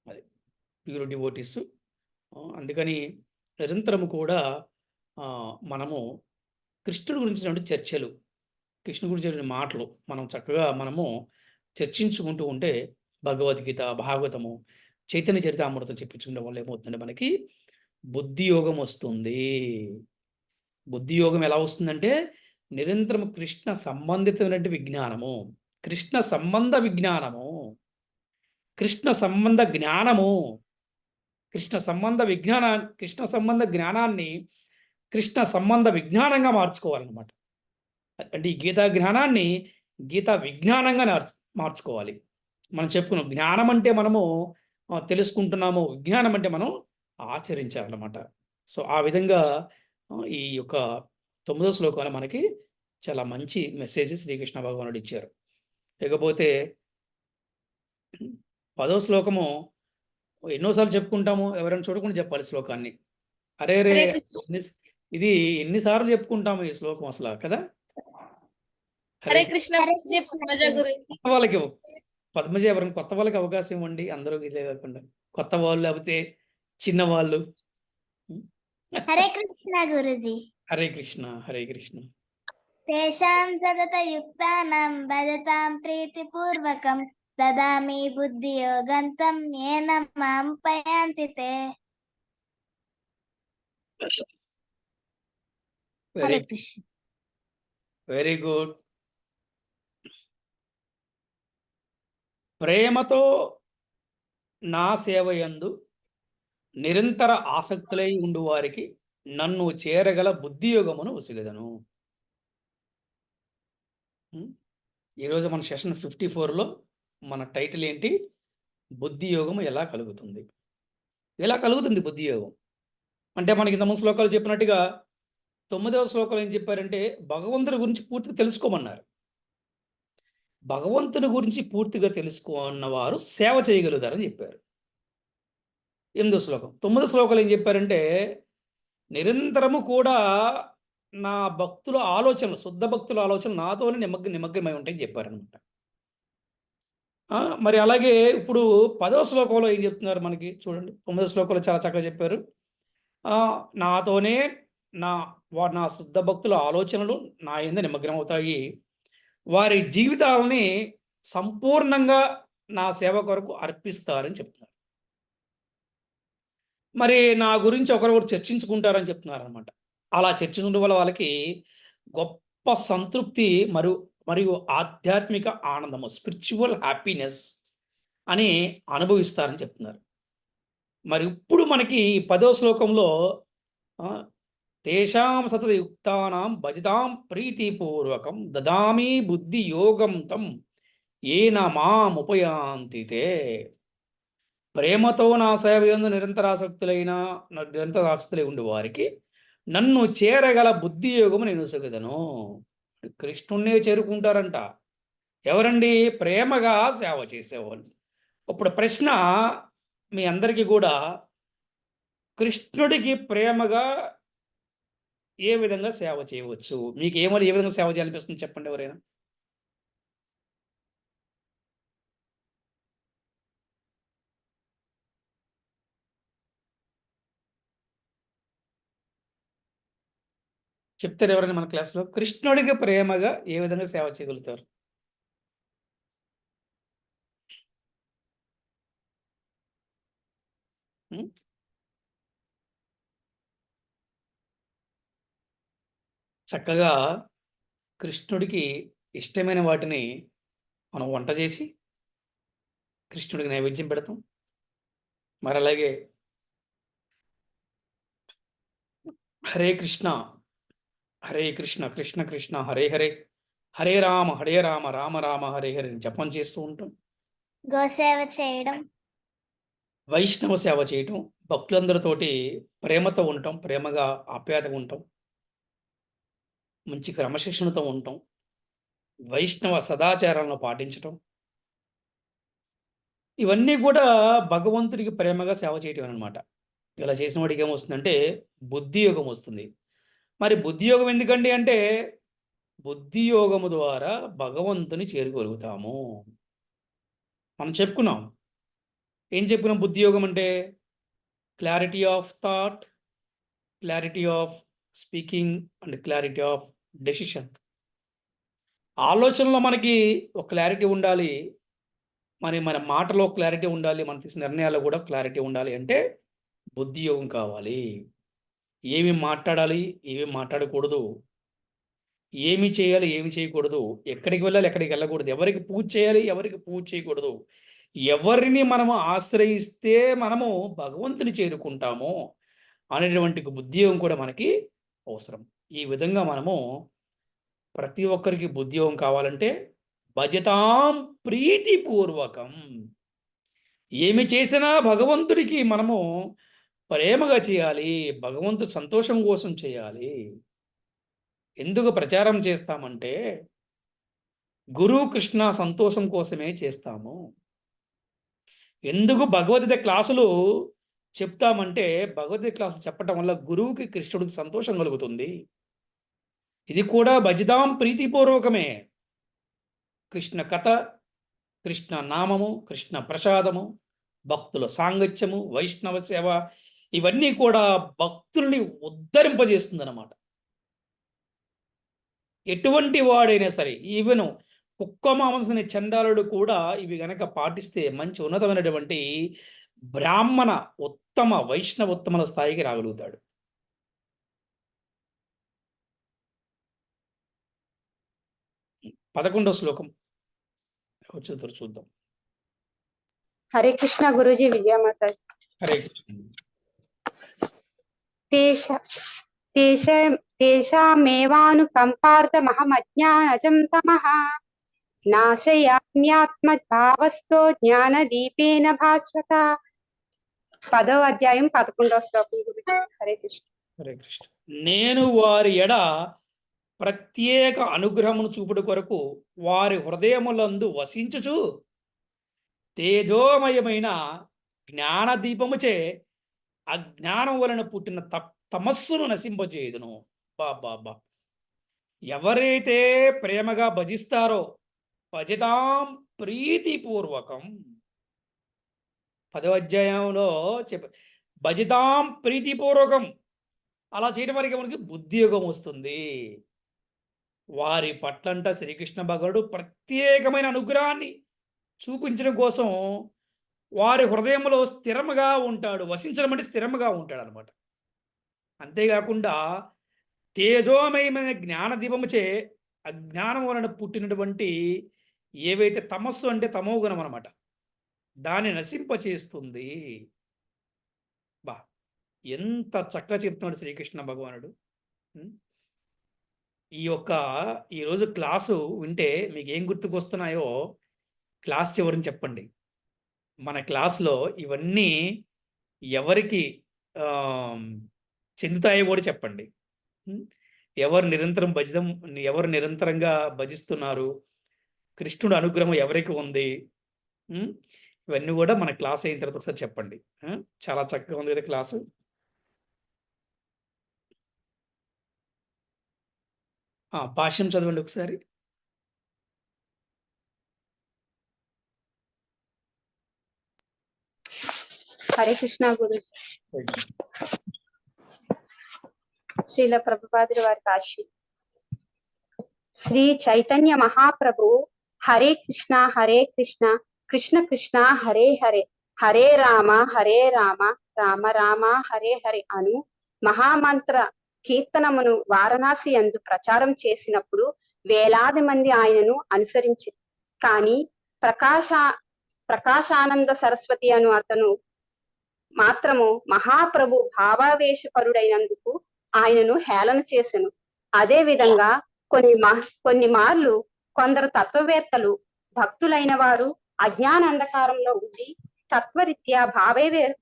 అది ప్యూర్ డివోటీస్. అందుకని నిరంతరము కూడా మనము కృష్ణుడి గురించినటువంటి చర్చలు, కృష్ణుడి గురించి మాటలు మనం చక్కగా మనము చర్చించుకుంటూ ఉంటే భగవద్గీత, భాగవతము, చైతన్య చరితామృతం చెప్పించుకునే వల్ల ఏమవుతుందంటే మనకి బుద్ధి యోగం వస్తుంది. బుద్ధి యోగం ఎలా వస్తుందంటే నిరంతరం కృష్ణ సంబంధితమైనటువంటి విజ్ఞానము, కృష్ణ సంబంధ విజ్ఞానము, కృష్ణ సంబంధ జ్ఞానము, కృష్ణ సంబంధ జ్ఞానాన్ని కృష్ణ సంబంధ విజ్ఞానంగా మార్చుకోవాలన్నమాట. అంటే ఈ గీతా జ్ఞానాన్ని గీతా విజ్ఞానంగా మార్చుకోవాలి. మనం చెప్పుకున్నాం, జ్ఞానం అంటే మనము తెలుసుకుంటున్నాము, విజ్ఞానం అంటే మనం ఆచరించాలన్నమాట. సో ఆ విధంగా ఈ యొక్క 9వ శ్లోకంలో మనకి చాలా మంచి మెసేజ్ శ్రీకృష్ణ భగవానుడు ఇచ్చారు. లేకపోతే 10వ శ్లోకము ఎన్నోసార్లు చెప్పుకుంటాము, ఎవరైనా చూడకుండా చెప్పాలి శ్లోకాన్ని. అరే రే, ఇది ఎన్నిసార్లు చెప్పుకుంటాము ఈ శ్లోకం అసలు కదా. హరే కృష్ణ గురించి వాళ్ళకి పద్మజ ఎవరైనా కొత్త వాళ్ళకి అవకాశం ఇవ్వండి, అందరూ ఇదే కాకుండా కొత్త వాళ్ళు లేకపోతే చిన్నవాళ్ళు. హరే కృష్ణ గురుజీ. హరే కృష్ణ, హరే కృష్ణ. తేషాం సతత యుక్తానాం భజతాం ప్రీతిపూర్వకం దదామి బుద్ధి యోగంతం ఏన మాం పయాంతి తే. హరే కృష్ణ. Very good. ప్రేమతో నా సేవయందు నిరంతర ఆసక్తులై ఉండు వారికి నన్ను చేరగల బుద్ధియోగమును ఉసిగదను. ఈరోజు మన సెషన్ 54లో మన టైటిల్ ఏంటి? బుద్ధియోగము ఎలా కలుగుతుంది? ఎలా కలుగుతుంది బుద్ధియోగం అంటే మనకి ఇంతకుముందు శ్లోకాలు చెప్పినట్టుగా 9వ శ్లోకంలో ఏం చెప్పారంటే భగవంతుడి గురించి పూర్తిగా తెలుసుకోమన్నారు. భగవంతుని గురించి పూర్తిగా తెలుసుకున్నవారు సేవ చేయగలుగుతారని చెప్పారు 8వ శ్లోకం. 9వ శ్లోకంలో ఏం చెప్పారంటే నిరంతరము కూడా నా భక్తుల ఆలోచనలు, శుద్ధ భక్తుల ఆలోచనలు నాతోనే నిమగ్నమై ఉంటాయని చెప్పారనమాట. మరి అలాగే ఇప్పుడు 10వ శ్లోకంలో ఏం చెప్తున్నారు మనకి చూడండి. 9వ శ్లోకంలో చాలా చక్కగా చెప్పారు. నాతోనే నా శుద్ధ భక్తుల ఆలోచనలు నా యందు నిమగ్నం అవుతాయి, వారి జీవితాలని సంపూర్ణంగా నా సేవ కొరకు అర్పిస్తారని చెప్తున్నారు. మరి నా గురించి ఒకరొకరు చర్చించుకుంటారని చెప్తున్నారు అనమాట. అలా చర్చించడం వల్ల వాళ్ళకి గొప్ప సంతృప్తి మరియు ఆధ్యాత్మిక ఆనందము, స్పిరిచువల్ హ్యాపీనెస్ అని అనుభవిస్తారని చెప్తున్నారు. మరి ఇప్పుడు మనకి 10వ శ్లోకంలో తేషాం సతత యుక్తానాం భజతాం ప్రీతిపూర్వకం దదామి బుద్ధి యోగం తం ఏన మాం ఉపయాంతి తే. ప్రేమతో నా సేవ యందు నిరంతర ఆసక్తులై ఉండి వారికి నన్ను చేరగల బుద్ధి యోగము నేను సగదను. కృష్ణుణ్ణే చేరుకుంటారంట. ఎవరండి? ప్రేమగా సేవ చేసేవాళ్ళు. ఇప్పుడు ప్రశ్న మీ అందరికీ కూడా, కృష్ణుడికి ప్రేమగా ఏ విధంగా సేవ చేయవచ్చు? మీకు ఏ విధంగా సేవ చేయాలనిపిస్తుంది చెప్పండి ఎవరైనా? చెప్తారు ఎవరైనా మన క్లాస్‌లో? కృష్ణుడికి ప్రేమగా ఏ విధంగా సేవ చేయగలుగుతారు? హ్మ్. చక్కగా కృష్ణుడికి ఇష్టమైన వాటిని మనం వంట చేసి, కృష్ణుడికి నైవేద్యం పెడతాం. మరి అలాగే హరే కృష్ణ, హరే కృష్ణ, కృష్ణ కృష్ణ హరే హరే, హరే రామ రామ రామ హరే హరే అని జపం చేస్తూ ఉంటాం. గోసేవ చేయడం, వైష్ణవ సేవ చేయటం, భక్తులందరితోటి ప్రేమతో ఉండటం, ప్రేమగా ఆప్యాయతగా ఉండటం, మంచి క్రమశిక్షణతో ఉండటం, వైష్ణవ సదాచారాలను పాటించటం, ఇవన్నీ కూడా భగవంతుడికి ప్రేమగా సేవ చేయటం అనమాట. ఇలా చేసిన వాడికి ఏమొస్తుందంటే బుద్ధి యోగం వస్తుంది. మరి బుద్ధి యోగం ఎందుకండి అంటే, బుద్ధి యోగము ద్వారా భగవంతుని చేరుకోగలుగుతాము. మనం చెప్పుకున్నాం. ఏం చెప్పుకున్నాం బుద్ధి యోగం అంటే? Clarity of thought, clarity of speaking and clarity of decision. ఆలోచనలో మనకి ఒక క్లారిటీ ఉండాలి. మన మాటలో క్లారిటీ ఉండాలి. మనం తీసిన నిర్ణయాల్లో కూడా క్లారిటీ ఉండాలి అంటే బుద్ధి యోగం కావాలి. ఏమి మాట్లాడాలి, ఏమి మాట్లాడకూడదు, ఏమి చేయాలి, ఏమి చేయకూడదు, ఎక్కడికి వెళ్ళాలి, ఎక్కడికి వెళ్ళకూడదు, ఎవరికి పూజ చేయాలి, ఎవరికి పూజ చేయకూడదు, ఎవరిని మనము ఆశ్రయిస్తే మనము భగవంతుని చేరుకుంటామో అనేటువంటి బుద్ధి యోగం కూడా మనకి అవసరం. ఈ విధంగా మనము ప్రతి ఒక్కరికి బుద్ధి యోగం కావాలంటే భజతాం ప్రీతిపూర్వకం. ఏమి చేసినా భగవంతుడికి మనము ప్రేమగా చేయాలి. భగవంతుడి సంతోషం కోసం చేయాలి. ఎందుకు ప్రచారం చేస్తామంటే గురు కృష్ణ సంతోషం కోసమే చేస్తాము. ఎందుకు భగవద్గీత క్లాసులు చెప్తామంటే భగవద్గీత క్లాసులు చెప్పటం వల్ల గురువుకి కృష్ణుడికి సంతోషం కలుగుతుంది. ఇది కూడా భజతాం ప్రీతిపూర్వకమే. కృష్ణ కథ, కృష్ణ నామము, కృష్ణ ప్రసాదము, భక్తుల సాంగత్యము, వైష్ణవ సేవ ఇవన్నీ కూడా భక్తుల్ని ఉద్ధరింపజేస్తుందన్నమాట. ఎటువంటి వాడైనా సరే, ఈవెను కుక్క మాంసని చండాలుడు కూడా ఇవి గనక పాటిస్తే మంచి ఉన్నతమైనటువంటి బ్రాహ్మణ ఉత్తమ వైష్ణవోత్తమల స్థాయికి రాగలుగుతాడు. పదకొండవ శ్లోకం వచ్చేద్దరు చూద్దాం. హరే కృష్ణ గురూజీ, విజయమాత. హరే కృష్ణ. తేషామేవానుకంపార్థమహమజ్ఞానజం తమః నాశయామ్యాత్మభావస్థో జ్ఞానదీపేన భాస్వత. 10వ అధ్యాయం 11వ శ్లోకం గురించి. హరే కృష్ణ. హరే కృష్ణ. నేను వారి ఎడ ప్రత్యేక అనుగ్రహమును చూపుడు కొరకు వారి హృదయములందు వసించుచు తేజోమయమైన జ్ఞానదీపముచే అజ్ఞానం వలన పుట్టిన తమస్సును నశింపజేయుదును. బాబా, ఎవరైతే ప్రేమగా భజిస్తారో భజతాం ప్రీతిపూర్వకం. 10వ అధ్యాయంలో భజతాం ప్రీతిపూర్వకం. అలా చేయడం వరకు మనకి బుద్ధి యోగం వస్తుంది. వారి పట్లంట శ్రీకృష్ణ భగవానుడు ప్రత్యేకమైన అనుగ్రహాన్ని చూపించడం కోసం వారి హృదయంలో స్థిరముగా ఉంటాడు. వసించడం అంటే స్థిరముగా ఉంటాడు అనమాట. అంతేకాకుండా తేజోమయమైన జ్ఞానదీపముచే అజ్ఞానం వలన పుట్టినటువంటి ఏవైతే తమస్సు అంటే తమోగుణం అనమాట, దాన్ని నశింపచేస్తుంది. బా, ఎంత చక్కగా చెప్తున్నాడు శ్రీకృష్ణ భగవానుడు. ఈరోజు క్లాసు వింటే మీకు ఏం గుర్తుకొస్తున్నాయో క్లాస్ చివరిని చెప్పండి. మన క్లాస్లో ఇవన్నీ ఎవరికి చెందుతాయో కూడా చెప్పండి. ఎవరు నిరంతరంగా భజిస్తున్నారు, కృష్ణుడు అనుగ్రహం ఎవరికి ఉంది, ఇవన్నీ కూడా మన క్లాస్ అయిన తర్వాత ఒకసారి చెప్పండి. చాలా చక్కగా ఉంది కదా క్లాసు. భాష్యం చదవండి ఒకసారి. హరే కృష్ణ గురు. శ్రీల ప్రభుపాదుల వారి కాశీ. శ్రీ చైతన్య మహాప్రభు హరే కృష్ణ కృష్ణ కృష్ణ హరే హరే, హరే రామ రామ రామ హరే హరే అను మహామంత్ర కీర్తనమును వారణాసి యందు ప్రచారం చేసినప్పుడు వేలాది మంది ఆయనను అనుసరించింది. కానీ ప్రకాశానంద సరస్వతి అను అతను మాత్రము మహాప్రభు భావావేశపరుడైనందుకు ఆయనను హేళన చేసెను. అదే విధంగా కొన్ని మార్లు కొందరు తత్వవేత్తలు భక్తులైన వారు అజ్ఞాన అంధకారంలో ఉండి తత్వరీత్యా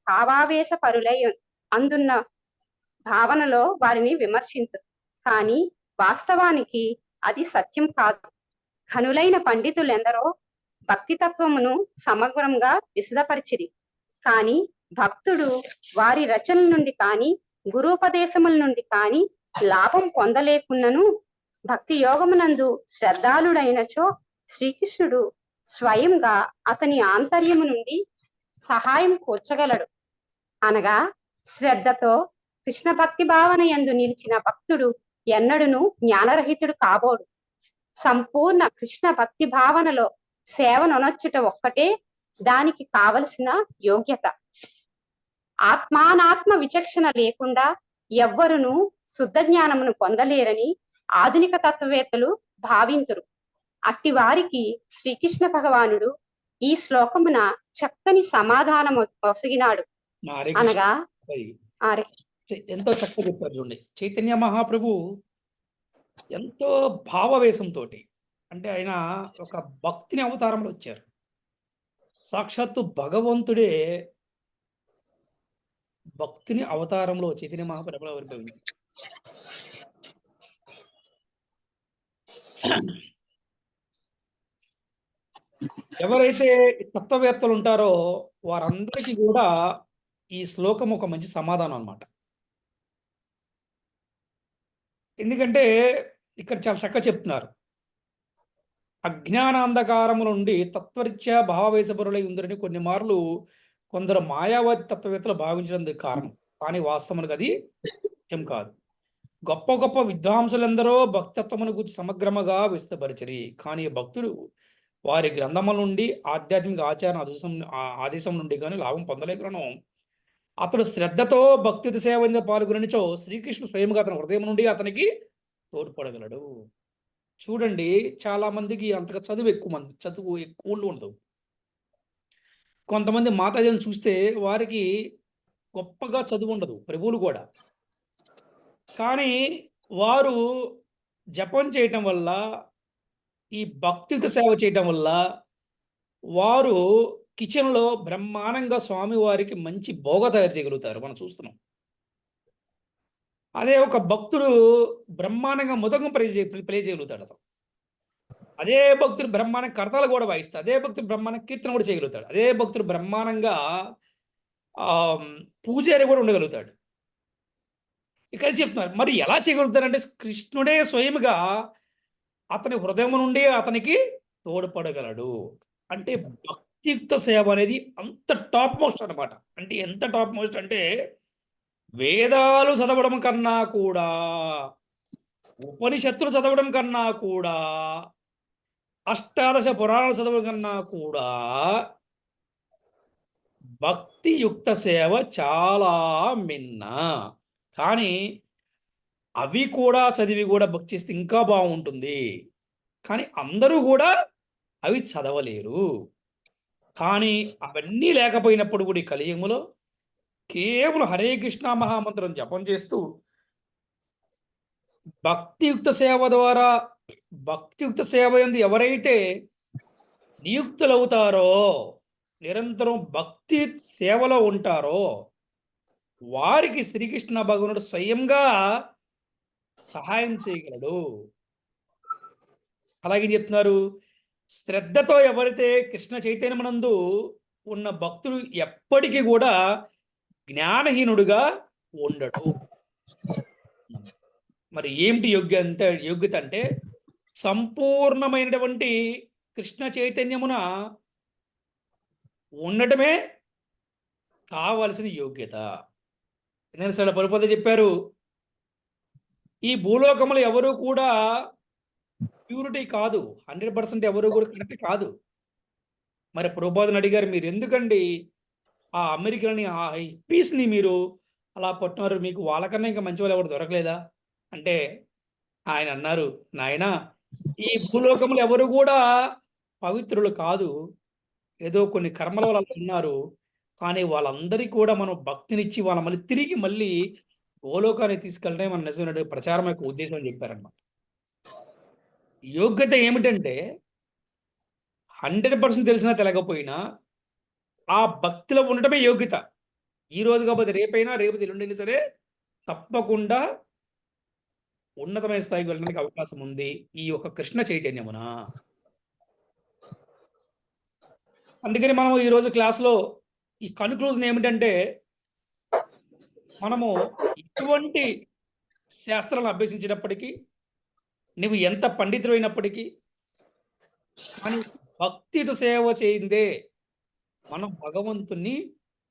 భావావేశపరులై అందున్న భావనలో వారిని విమర్శించరు. కానీ వాస్తవానికి అది సత్యం కాదు. ఘనులైన పండితులెందరో భక్తి తత్వమును సమగ్రంగా విశదపరిచిరి. కానీ భక్తుడు వారి రచనల నుండి కానీ గురూపదేశముల నుండి కానీ లాభం పొందలేకున్నను భక్తి యోగమునందు శ్రద్ధాళుడైనచో శ్రీకృష్ణుడు స్వయంగా అతని ఆంతర్యము నుండి సహాయం కూర్చగలడు. అనగా శ్రద్ధతో కృష్ణ భక్తి భావన యందు నిలిచిన భక్తుడు ఎన్నడును జ్ఞానరహితుడు కాబోడు. సంపూర్ణ కృష్ణ భక్తి భావనలో సేవనొనొచ్చుట ఒక్కటే దానికి కావలసిన యోగ్యత. ఆత్మానాత్మ విచక్షణ లేకుండా ఎవ్వరును శుద్ధ జ్ఞానమును పొందలేరని ఆధునిక తత్వవేత్తలు భావింతురు. అట్టి వారికి శ్రీకృష్ణ భగవానుడు ఈ శ్లోకమున చక్కని సమాధానం ఒసగినాడు. అనగా ఎంతో చక్కగా చెప్పారు చూడండి. చైతన్య మహాప్రభు ఎంతో భావవేశంతో, అంటే ఆయన ఒక భక్తిని అవతారంలో వచ్చారు. సాక్షాత్తు భగవంతుడే భక్తిని అవతారంలో చైతన్య మహాప్రభులో ఆవిర్భవించారు. ఎవరైతే తత్వవేత్తలు ఉంటారో వారందరికీ కూడా ఈ శ్లోకం ఒక మంచి సమాధానం అన్నమాట. ఎందుకంటే ఇక్కడ చాలా చక్కగా చెప్తున్నారు. అజ్ఞానాంధకారము నుండి తత్వరీత్యా భావవేశపరులై ఉందరని కొన్ని మార్లు కొందరు మాయావాది తత్వవేత్తలు భావించడానికి కారణం. కానీ వాస్తవానికి అది సత్యం కాదు. గొప్ప గొప్ప విద్వాంసులందరూ భక్తత్వమును గురించి సమగ్రముగా విస్తపరిచరి. కానీ భక్తుడు వారి గ్రంథముల నుండి ఆధ్యాత్మిక ఆదేశం నుండి కానీ లాభం పొందలేకును. అతడు శ్రద్ధతో భక్తి సేవ పాల్గొననిచో శ్రీకృష్ణుడు స్వయంగా అతని హృదయం నుండి అతనికి తోడ్పడగలడు. చూడండి, చాలా మందికి అంతగా చదువు ఎక్కువ ఉండదు. కొంతమంది మాతాజీలను చూస్తే వారికి గొప్పగా చదువు ఉండదు, ప్రభువులు కూడా. కానీ వారు జపం చేయటం వల్ల, ఈ భక్తియుత సేవ చేయటం వల్ల వారు కిచెన్లో బ్రహ్మాండంగా స్వామివారికి మంచి భోగ తయారు చేయగలుగుతారు. మనం చూస్తున్నాం. అదే ఒక భక్తుడు బ్రహ్మాండంగా మృదంగం ప్లే చేయగలుగుతాడు. అతను అదే భక్తుడు బ్రహ్మాండ కర్తలు కూడా వాయిస్తాడు. అదే భక్తుడు బ్రహ్మాండ కీర్తన కూడా చేయగలుగుతాడు. అదే భక్తుడు బ్రహ్మాండంగా పూజారి కూడా ఉండగలుగుతాడు. ఇక్కడ చెప్తున్నారు, మరి ఎలా చేయగలుగుతారంటే కృష్ణుడే స్వయముగా అతని హృదయం నుండి అతనికి తోడ్పడగలడు. అంటే భక్తియుక్త సేవ అనేది అంత టాప్ మోస్ట్ అనమాట. అంటే ఎంత టాప్ మోస్ట్ అంటే వేదాలు చదవడం కన్నా కూడా, ఉపనిషత్తులు చదవడం కన్నా కూడా, అష్టాదశ పురాణాలు చదవడం కన్నా కూడా భక్తియుక్త సేవ చాలా మిన్న. కానీ అవి కూడా చదివి కూడా భక్తి చేస్తే ఇంకా బాగుంటుంది. కానీ అందరూ కూడా అవి చదవలేరు. కానీ అవన్నీ లేకపోయినప్పుడు కూడా ఈ కలియుగంలో కేవలం హరే కృష్ణ మహామంత్రం జపం చేస్తూ భక్తియుక్త సేవ ద్వారా, భక్తియుక్త సేవ యందు ఎవరైతే నియుక్తులవుతారో నిరంతరం భక్తి సేవలో ఉంటారో వారికి శ్రీకృష్ణ భగవానుడు స్వయంగా సహాయం చేయగలడు. అలాగే చెప్తున్నారు, శ్రద్ధతో ఎవరైతే కృష్ణ చైతన్యమునందు ఉన్న భక్తుడు ఎప్పటికీ కూడా జ్ఞానహీనుడుగా ఉండడు. మరి ఏమిటి యోగ్యత అంటే సంపూర్ణమైనటువంటి కృష్ణ చైతన్యమున ఉండటమే కావలసిన యోగ్యత. ఎందుకంటే సార్ ప్రభుపాద చెప్పారు, ఈ భూలోకములు ఎవరు కూడా ప్యూరిటీ కాదు, 100% ఎవరు కూడా కరెక్ట్ కాదు. మరి ప్రభుపాదని అడిగారు, మీరు ఎందుకండి ఆ అమెరికలని ఆ పీస్ని మీరు అలా పట్టున్నారు, మీకు వాళ్ళకన్నా ఇంకా మంచి వాళ్ళు ఎవరు దొరకలేదా అంటే ఆయన అన్నారు, నాయన ఈ భూలోకములు ఎవరు కూడా పవిత్రులు కాదు, ఏదో కొన్ని కర్మల వల్ల ఉన్నారు, కానీ వాళ్ళందరికీ కూడా మనం భక్తినిచ్చి వాళ్ళ మళ్ళీ గోలోకానికి తీసుకెళ్ళడమే మన నిజమైన ప్రచారం యొక్క ఉద్దేశం అని చెప్పారన్నమాట. యోగ్యత ఏమిటంటే 100% తెలిసినా తెలకపోయినా ఆ భక్తిలో ఉండటమే యోగ్యత. ఈ రోజు కాకపోతే రేపైనా, రేపు ఎల్లుండైనా సరే తప్పకుండా ఉన్నతమైన స్థాయికి వెళ్ళడానికి అవకాశం ఉంది ఈ యొక్క కృష్ణ చైతన్యమున. అందుకని మనం ఈరోజు క్లాస్లో ఈ కన్క్లూజన్ ఏమిటంటే, మనము ఎటువంటి శాస్త్రాలను అభ్యసించినప్పటికీ, నువ్వు ఎంత పండితుడైనప్పటికీ, కానీ భక్తితో సేవ చేయిందే మనం భగవంతుణ్ణి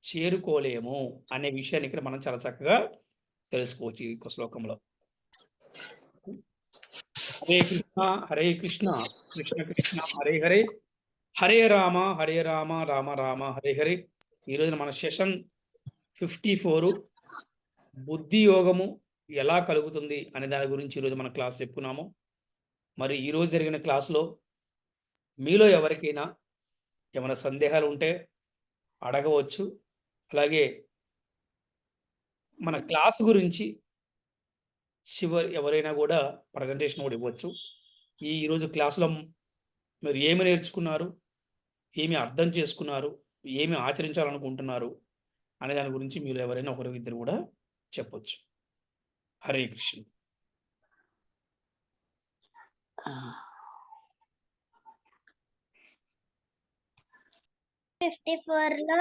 చేరుకోలేము అనే విషయాన్ని ఇక్కడ మనం చాలా చక్కగా తెలుసుకోవచ్చు ఈ శ్లోకంలో. హరే కృష్ణ కృష్ణ కృష్ణ హరే హరే, హరే రామ రామ రామ హరే హరే. ఈరోజు మన సెషన్ 54 బుద్ధి యోగము ఎలా కలుగుతుంది అనే దాని గురించి ఈరోజు మన క్లాస్ చెప్పుకున్నాము. మరి ఈరోజు జరిగిన క్లాస్లో మీలో ఎవరికైనా ఏమైనా సందేహాలు ఉంటే అడగవచ్చు. అలాగే మన క్లాస్ గురించి ఎవరైనా కూడా ప్రజెంటేషన్ కూడా ఇవ్వచ్చు. ఈరోజు క్లాస్లో మీరు ఏమి నేర్చుకున్నారు, ఏమి అర్థం చేసుకున్నారు, ఏమి ఆచరించాలనుకుంటున్నారు అనే దాని గురించి మీరు ఎవరైనా ఒకరు ఇద్దరు కూడా చెప్పొచ్చు. హరే కృష్ణ. 54లో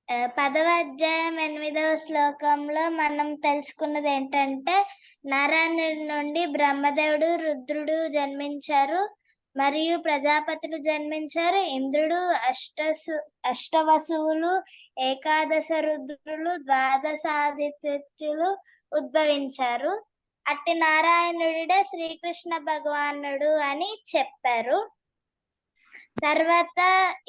10వ అధ్యాయం 8వ శ్లోకంలో మనం తెలుసుకున్నది ఏంటంటే, నారాయణుడి నుండి బ్రహ్మదేవుడు, రుద్రుడు జన్మించారు, మరియు ప్రజాపతులు జన్మించారు. ఇంద్రుడు, అష్టవసువులు, ఏకాదశ రుద్రులు, ద్వాదశాదిత్యులు ఉద్భవించారు. అట్టి నారాయణుడే శ్రీకృష్ణ భగవానుడు అని చెప్పారు. తర్వాత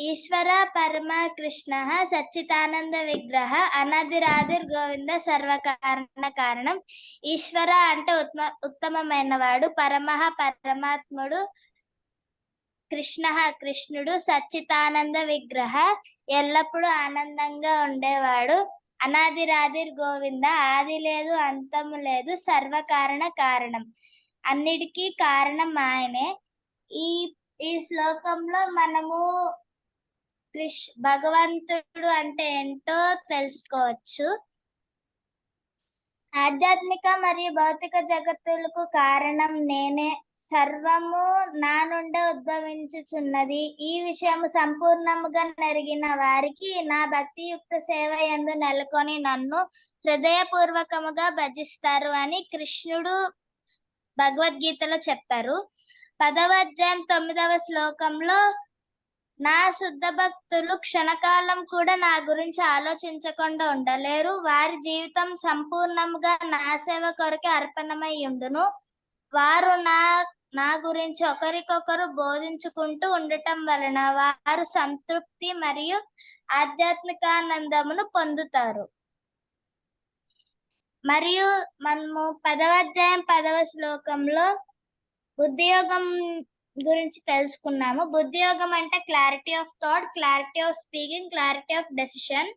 ఈశ్వర పరమ కృష్ణ సచ్చిదానంద విగ్రహ అనాదిరాదిర్ గోవింద సర్వకారణ కారణం. ఈశ్వర అంటే ఉత్తమమైన వాడు, పరమాత్ముడు, కృష్ణుడు సచ్చిదానంద విగ్రహ ఎల్లప్పుడూ ఆనందంగా ఉండేవాడు, అనాదిరాదిర్ గోవింద ఆది లేదు అంతము లేదు, సర్వకారణ కారణం అన్నిటికీ కారణం ఆయనే. ఈ శ్లోకంలో మనము భగవంతుడు అంటే ఏంటో తెలుసుకోవచ్చు. ఆధ్యాత్మిక మరియు భౌతిక జగత్తులకు కారణం నేనే, సర్వము నా నుండే ఉద్భవించుచున్నది. ఈ విషయము సంపూర్ణముగా నెరిగిన వారికి నా భక్తియుక్త సేవ యందు నెలకొని నన్ను హృదయపూర్వకముగా భజిస్తారు అని కృష్ణుడు భగవద్గీతలో చెప్పారు. 10వ అధ్యాయం 9వ శ్లోకంలో, నా శుద్ధ భక్తులు క్షణకాలం కూడా నా గురించి ఆలోచించకుండా ఉండలేరు, వారి జీవితం సంపూర్ణంగా నా సేవ కొరకే అర్పణమై ఉండును, వారు నా గురించి ఒకరికొకరు బోధించుకుంటూ ఉండటం వలన వారు సంతృప్తి మరియు ఆధ్యాత్మికానందమును పొందుతారు. మరియు మనము 10వ అధ్యాయం 10వ శ్లోకంలో బుద్ధియోగం గురించి తెలుసుకున్నాము. బుద్ధియోగం అంటే clarity of thought, clarity of speaking, clarity of decision.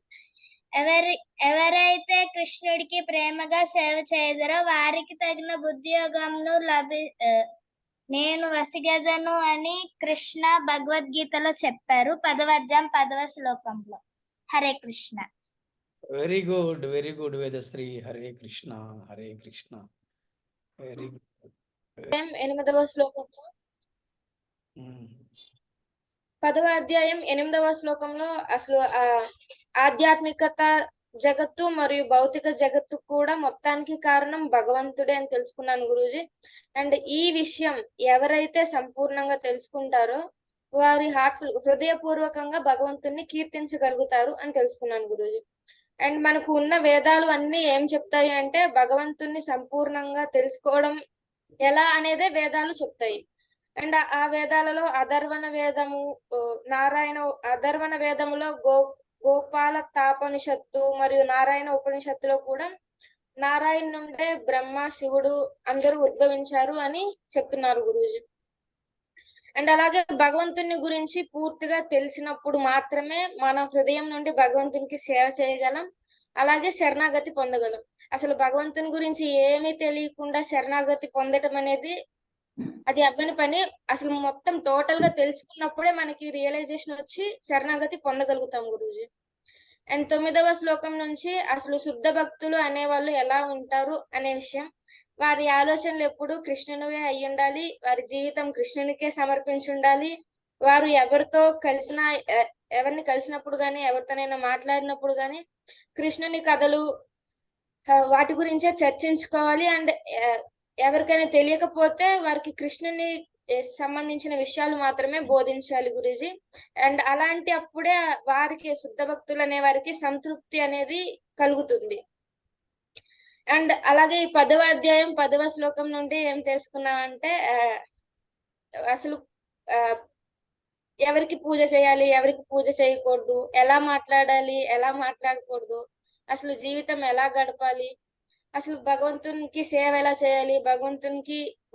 ఎవరైతే కృష్ణుడికి ప్రేమగా సేవ చేయదరో వారికి తగిన బుద్ధియోగంను నేను వసిగదను అని కృష్ణ భగవద్గీతలో చెప్పారు 10వ అధ్యాయం 10వ శ్లోకంలో. Hare Krishna. Very good Vedasri. Hare Krishna Hare Krishna. Very good. 8వ శ్లోకంలో 10వ అధ్యాయం 8వ శ్లోకంలో అసలు ఆధ్యాత్మికత జగత్తు మరియు భౌతిక జగత్తు కూడా మొత్తానికి కారణం భగవంతుడే అని తెలుసుకున్నాను గురూజీ. అండ్ ఈ విషయం ఎవరైతే సంపూర్ణంగా తెలుసుకుంటారో వారి హృదయపూర్వకంగా భగవంతుణ్ణి కీర్తించగలుగుతారు అని తెలుసుకున్నాను గురూజీ. అండ్ మనకు ఉన్న వేదాలు అన్ని ఏం చెప్తాయి అంటే భగవంతుణ్ణి సంపూర్ణంగా తెలుసుకోవడం ఎలా అనేదే వేదాలు చెప్తాయి. అండ్ ఆ వేదాలలో అధర్వణ వేదము, అధర్వణ వేదములో గోపాల తాపనిషత్తు మరియు నారాయణ ఉపనిషత్తులో కూడా నారాయణ నుండే బ్రహ్మ శివుడు అందరూ ఉద్భవించారు అని చెప్తున్నారు గురూజీ. అండ్ అలాగే భగవంతుని గురించి పూర్తిగా తెలిసినప్పుడు మాత్రమే మన హృదయం నుండి భగవంతునికి సేవ చేయగలం, అలాగే శరణాగతి పొందగలం. అసలు భగవంతుని గురించి ఏమీ తెలియకుండా శరణాగతి పొందటం అనేది అది అవ్వని పని. అసలు మొత్తం టోటల్ గా తెలుసుకున్నప్పుడే మనకి రియలైజేషన్ వచ్చి శరణాగతి పొందగలుగుతాం గురూజీ. అండ్ 9వ శ్లోకం నుంచి అసలు శుద్ధ భక్తులు అనేవాళ్ళు ఎలా ఉంటారు అనే విషయం, వారి ఆలోచనలు ఎప్పుడు కృష్ణునివే అయి ఉండాలి, వారి జీవితం కృష్ణునికే సమర్పించి ఉండాలి, వారు ఎవరిని కలిసినప్పుడు గాని ఎవరితోనైనా మాట్లాడినప్పుడు గాని కృష్ణుని కథలు వాటి గురించే చర్చించుకోవాలి. అండ్ ఎవరికైనా తెలియకపోతే వారికి కృష్ణుని సంబంధించిన విషయాలు మాత్రమే బోధించాలి గురూజీ. అండ్ అలాంటి అప్పుడే వారికి శుద్ధ భక్తులు అనే వారికి సంతృప్తి అనేది కలుగుతుంది. అండ్ అలాగే ఈ 10వ అధ్యాయం 10వ శ్లోకం నుండి ఏం తెలుసుకున్నామంటే అసలు ఎవరికి పూజ చేయాలి, ఎవరికి పూజ చేయకూడదు, ఎలా మాట్లాడాలి, ఎలా మాట్లాడకూడదు, అసలు జీవితం ఎలా గడపాలి, అసలు భగవంతునికి సేవ ఎలా చేయాలి,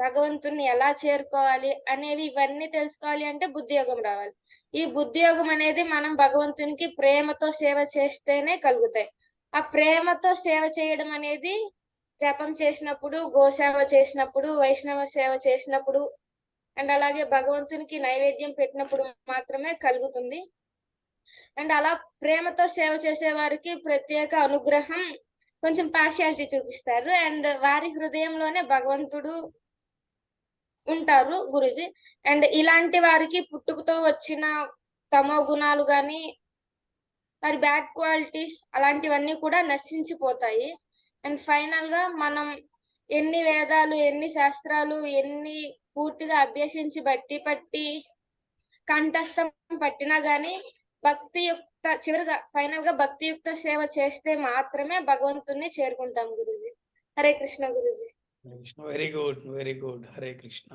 భగవంతుని ఎలా చేరుకోవాలి అనేవి ఇవన్నీ తెలుసుకోవాలి అంటే బుద్ధియోగం రావాలి. ఈ బుద్ధియోగం అనేది మనం భగవంతునికి ప్రేమతో సేవ చేస్తేనే కలుగుతాయి. ఆ ప్రేమతో సేవ చేయడం అనేది జపం చేసినప్పుడు, గోసేవ చేసినప్పుడు, వైష్ణవ సేవ చేసినప్పుడు అండ్ అలాగే భగవంతునికి నైవేద్యం పెట్టినప్పుడు మాత్రమే కలుగుతుంది. అండ్ అలా ప్రేమతో సేవ చేసే వారికి ప్రత్యేక అనుగ్రహం, కొంచెం పార్షియాలిటీ చూపిస్తారు. అండ్ వారి హృదయంలోనే భగవంతుడు ఉంటారు గురూజీ. అండ్ ఇలాంటి వారికి పుట్టుకతో వచ్చిన తమో గుణాలు గాని వారి బ్యాడ్ క్వాలిటీస్ అలాంటివన్నీ కూడా నశించిపోతాయి. అండ్ ఫైనల్ గా మనం ఎన్ని వేదాలు, ఎన్ని శాస్త్రాలు, ఎన్ని పూర్తిగా అభ్యసించి బట్టి కంఠస్థం పట్టినా గాని చివరిగా ఫైనల్ గా భక్తియుక్త సేవ చేస్తే మాత్రమే భగవంతుణ్ణి చేరుకుంటాం గురూజీ. హరే కృష్ణ గురూజీ. వెరీ గుడ్ హరే కృష్ణ.